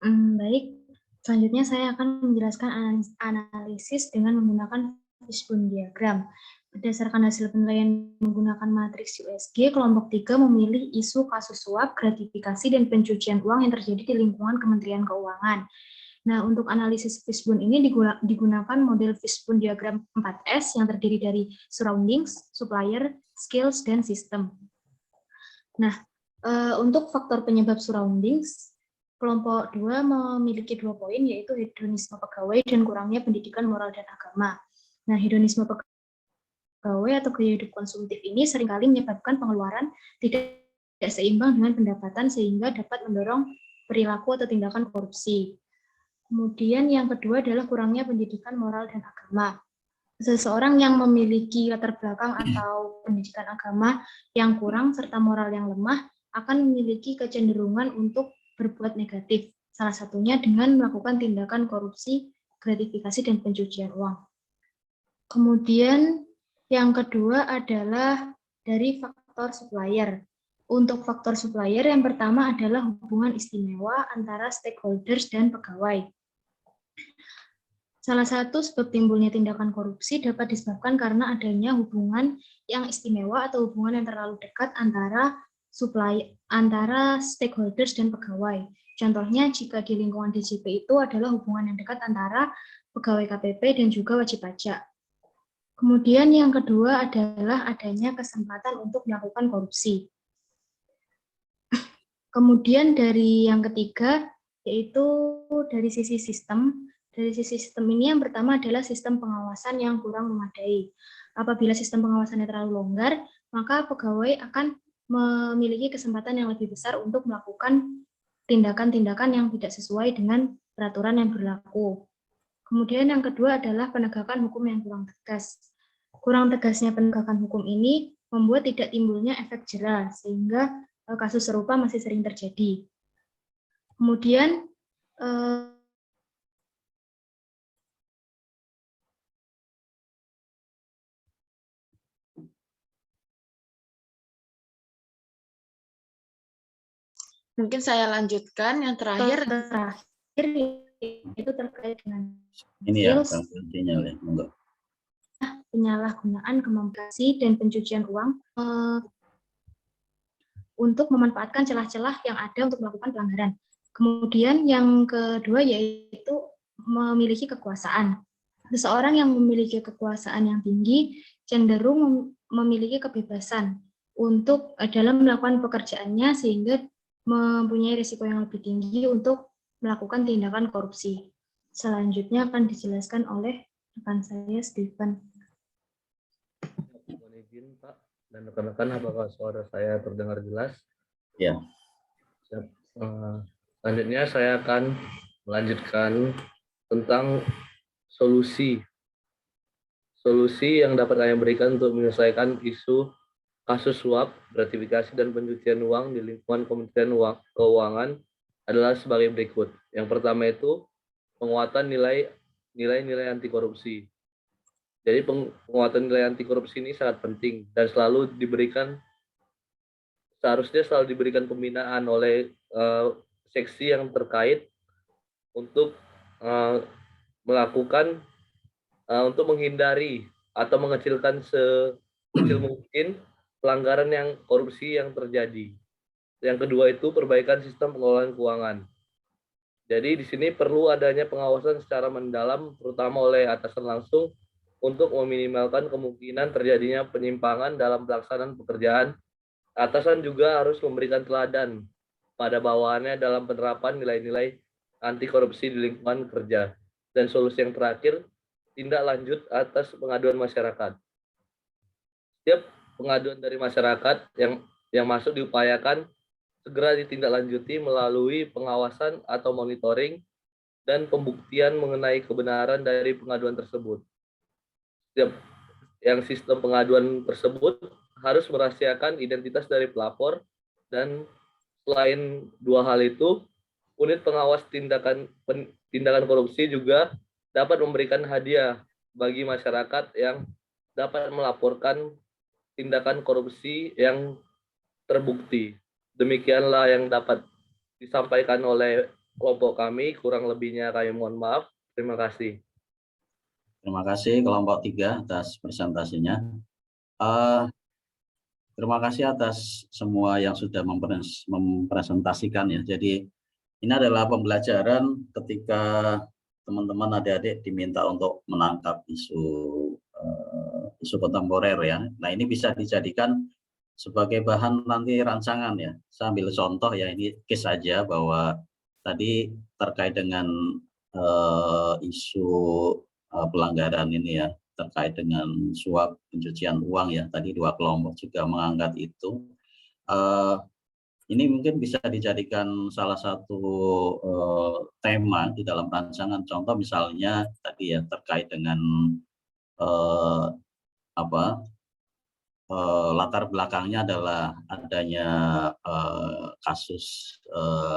Baik, selanjutnya saya akan menjelaskan analisis dengan menggunakan fishbone diagram. Berdasarkan hasil penilaian menggunakan matriks USG, kelompok 3 memilih isu kasus suap, gratifikasi, dan pencucian uang yang terjadi di lingkungan Kementerian Keuangan. Nah, untuk analisis fishbone ini digunakan model fishbone diagram 4S yang terdiri dari surroundings, supplier, skills, dan system. Nah, untuk faktor penyebab surroundings, kelompok 2 memiliki 2 poin, yaitu hedonisme pegawai dan kurangnya pendidikan moral dan agama. Nah, hedonisme pegawai atau gaya hidup konsumtif ini seringkali menyebabkan pengeluaran tidak seimbang dengan pendapatan sehingga dapat mendorong perilaku atau tindakan korupsi. Kemudian yang kedua adalah kurangnya pendidikan moral dan agama. Seseorang yang memiliki latar belakang atau pendidikan agama yang kurang serta moral yang lemah akan memiliki kecenderungan untuk berbuat negatif, salah satunya dengan melakukan tindakan korupsi, gratifikasi, dan pencucian uang. Kemudian yang kedua adalah dari faktor supplier. Untuk faktor supplier yang pertama adalah hubungan istimewa antara stakeholders dan pegawai. Salah satu sebab timbulnya tindakan korupsi dapat disebabkan karena adanya hubungan yang istimewa atau hubungan yang terlalu dekat antara stakeholders dan pegawai. Contohnya jika di lingkungan DJP itu adalah hubungan yang dekat antara pegawai KPP dan juga wajib pajak. Kemudian yang kedua adalah adanya kesempatan untuk melakukan korupsi. Kemudian dari yang ketiga yaitu dari sisi sistem. Dari sisi sistem ini yang pertama adalah sistem pengawasan yang kurang memadai. Apabila sistem pengawasannya terlalu longgar, maka pegawai akan memiliki kesempatan yang lebih besar untuk melakukan tindakan-tindakan yang tidak sesuai dengan peraturan yang berlaku. Kemudian yang kedua adalah penegakan hukum yang kurang tegas. Kurang tegasnya penegakan hukum ini membuat tidak timbulnya efek jera, sehingga kasus serupa masih sering terjadi. Kemudian mungkin saya lanjutkan yang terakhir itu terkait dengan ini ya, sinyal ya, enggak. Penyalahgunaan komunikasi dan pencucian uang untuk memanfaatkan celah-celah yang ada untuk melakukan pelanggaran. Kemudian yang kedua yaitu memiliki kekuasaan. Seseorang yang memiliki kekuasaan yang tinggi cenderung memiliki kebebasan untuk dalam melakukan pekerjaannya sehingga mempunyai risiko yang lebih tinggi untuk melakukan tindakan korupsi. Selanjutnya akan dijelaskan oleh rekan saya, Stephen. Mohon izin, Pak dan rekan-rekan, apakah suara saya terdengar jelas? Ya. Selanjutnya saya akan melanjutkan tentang solusi yang dapat saya berikan untuk menyelesaikan isu kasus suap, gratifikasi, dan pencucian uang di lingkungan Kementerian Keuangan adalah sebagai berikut. Yang pertama itu penguatan nilai anti korupsi. Jadi penguatan nilai anti korupsi ini sangat penting dan seharusnya selalu diberikan pembinaan oleh seksi yang terkait untuk untuk menghindari atau mengecilkan sekecil mungkin pelanggaran yang korupsi yang terjadi. Yang kedua itu perbaikan sistem pengelolaan keuangan. Jadi di sini perlu adanya pengawasan secara mendalam terutama oleh atasan langsung untuk meminimalkan kemungkinan terjadinya penyimpangan dalam pelaksanaan pekerjaan. Atasan juga harus memberikan teladan pada bawahannya dalam penerapan nilai-nilai anti korupsi di lingkungan kerja. Dan solusi yang terakhir, tindak lanjut atas pengaduan masyarakat. Setiap pengaduan dari masyarakat yang masuk diupayakan segera ditindaklanjuti melalui pengawasan atau monitoring dan pembuktian mengenai kebenaran dari pengaduan tersebut. Setiap yang sistem pengaduan tersebut harus merahasiakan identitas dari pelapor dan selain dua hal itu, unit pengawas tindakan korupsi juga dapat memberikan hadiah bagi masyarakat yang dapat melaporkan tindakan korupsi yang terbukti. Demikianlah yang dapat disampaikan oleh kelompok kami. Kurang lebihnya kami mohon maaf. Terima kasih. Terima kasih kelompok 3 atas presentasinya. Terima kasih atas semua yang sudah mempresentasikan ya. Jadi Ini adalah pembelajaran ketika teman-teman adik-adik diminta untuk menangkap isu kontemporer ya. Nah, ini bisa dijadikan sebagai bahan nanti rancangan ya. Saya ambil contoh ya, ini case saja bahwa tadi terkait dengan isu pelanggaran ini ya, terkait dengan suap pencucian uang ya. Tadi dua kelompok juga mengangkat itu. Ini mungkin bisa dijadikan salah satu tema di dalam rancangan. Contoh misalnya tadi ya terkait dengan latar belakangnya adalah adanya kasus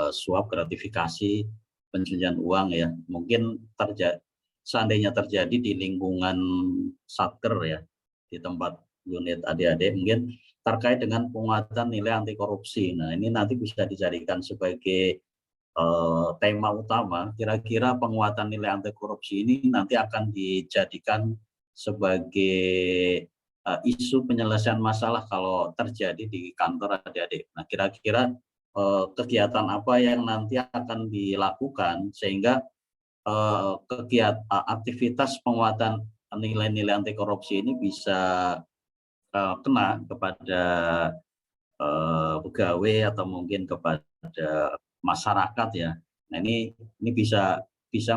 suap gratifikasi pencucian uang ya. Mungkin seandainya terjadi di lingkungan satker ya, di tempat unit adik-adik, mungkin terkait dengan penguatan nilai anti korupsi. Nah, ini nanti bisa dijadikan sebagai tema utama. Kira-kira penguatan nilai anti korupsi ini nanti akan dijadikan sebagai isu penyelesaian masalah kalau terjadi di kantor adik-adik. Nah, kira-kira kegiatan apa yang nanti akan dilakukan sehingga aktivitas penguatan nilai-nilai anti korupsi ini bisa kena kepada pegawai atau mungkin kepada masyarakat ya. Nah, ini bisa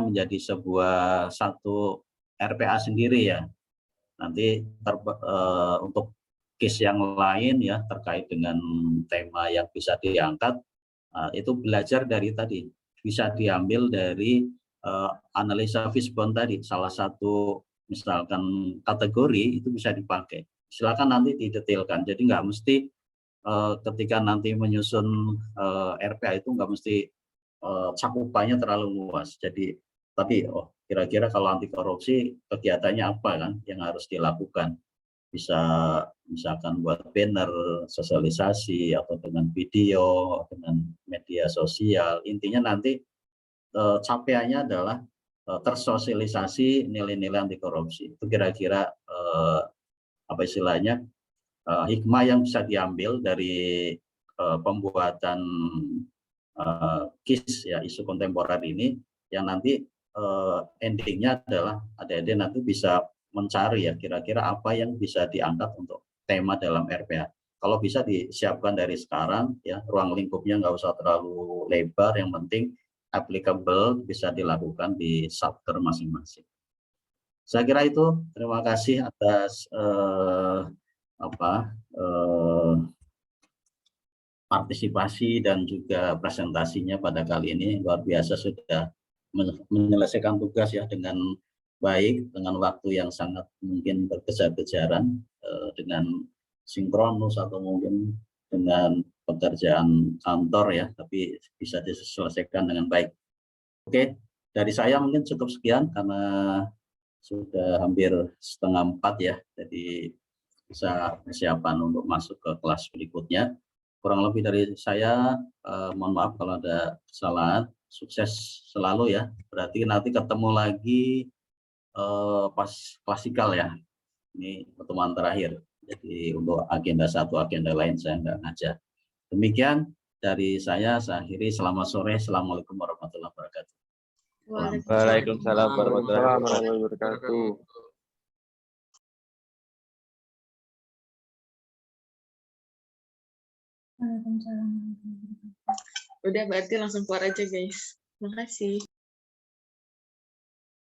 menjadi sebuah satu RPA sendiri ya. Nanti untuk case yang lain ya terkait dengan tema yang bisa diangkat, itu belajar dari tadi, bisa diambil dari analisa Fishbone tadi, salah satu misalkan kategori itu bisa dipakai. Silakan nanti didetailkan. Jadi nggak mesti ketika nanti menyusun RPA itu nggak mesti cakupannya terlalu luas. Jadi tapi kira-kira kalau anti korupsi kegiatannya apa kan yang harus dilakukan? Bisa misalkan buat banner, sosialisasi atau dengan video, dengan media sosial. Intinya nanti capaiannya adalah tersosialisasi nilai-nilai anti korupsi. Itu kira-kira apa istilahnya hikmah yang bisa diambil dari pembuatan KIS ya, isu kontemporer ini, yang nanti endingnya adalah adik-adik nanti bisa mencari ya kira-kira apa yang bisa diangkat untuk tema dalam RPA. Kalau bisa disiapkan dari sekarang ya, ruang lingkupnya nggak usah terlalu lebar, yang penting applicable, bisa dilakukan di chapter masing-masing. Saya kira itu. Terima kasih atas partisipasi dan juga presentasinya pada kali ini. Luar biasa, sudah menyelesaikan tugas ya dengan baik, dengan waktu yang sangat mungkin berkejar-kejaran, dengan sinkronus atau mungkin dengan pekerjaan kantor ya, tapi bisa diselesaikan dengan baik. Oke, dari saya mungkin cukup sekian karena sudah hampir 3:30 ya, jadi bisa persiapan untuk masuk ke kelas berikutnya. Kurang lebih dari saya, mohon maaf kalau ada kesalahan. Sukses selalu ya. Berarti nanti ketemu lagi pas klasikal ya. Ini pertemuan terakhir. Jadi untuk agenda satu, agenda lain saya nggak ngajar. Demikian dari saya akhiri. Selamat sore. Assalamualaikum warahmatullahi wabarakatuh. Waalaikumsalam warahmatullahi wabarakatuh. Udah, berarti langsung keluar aja guys. Makasih.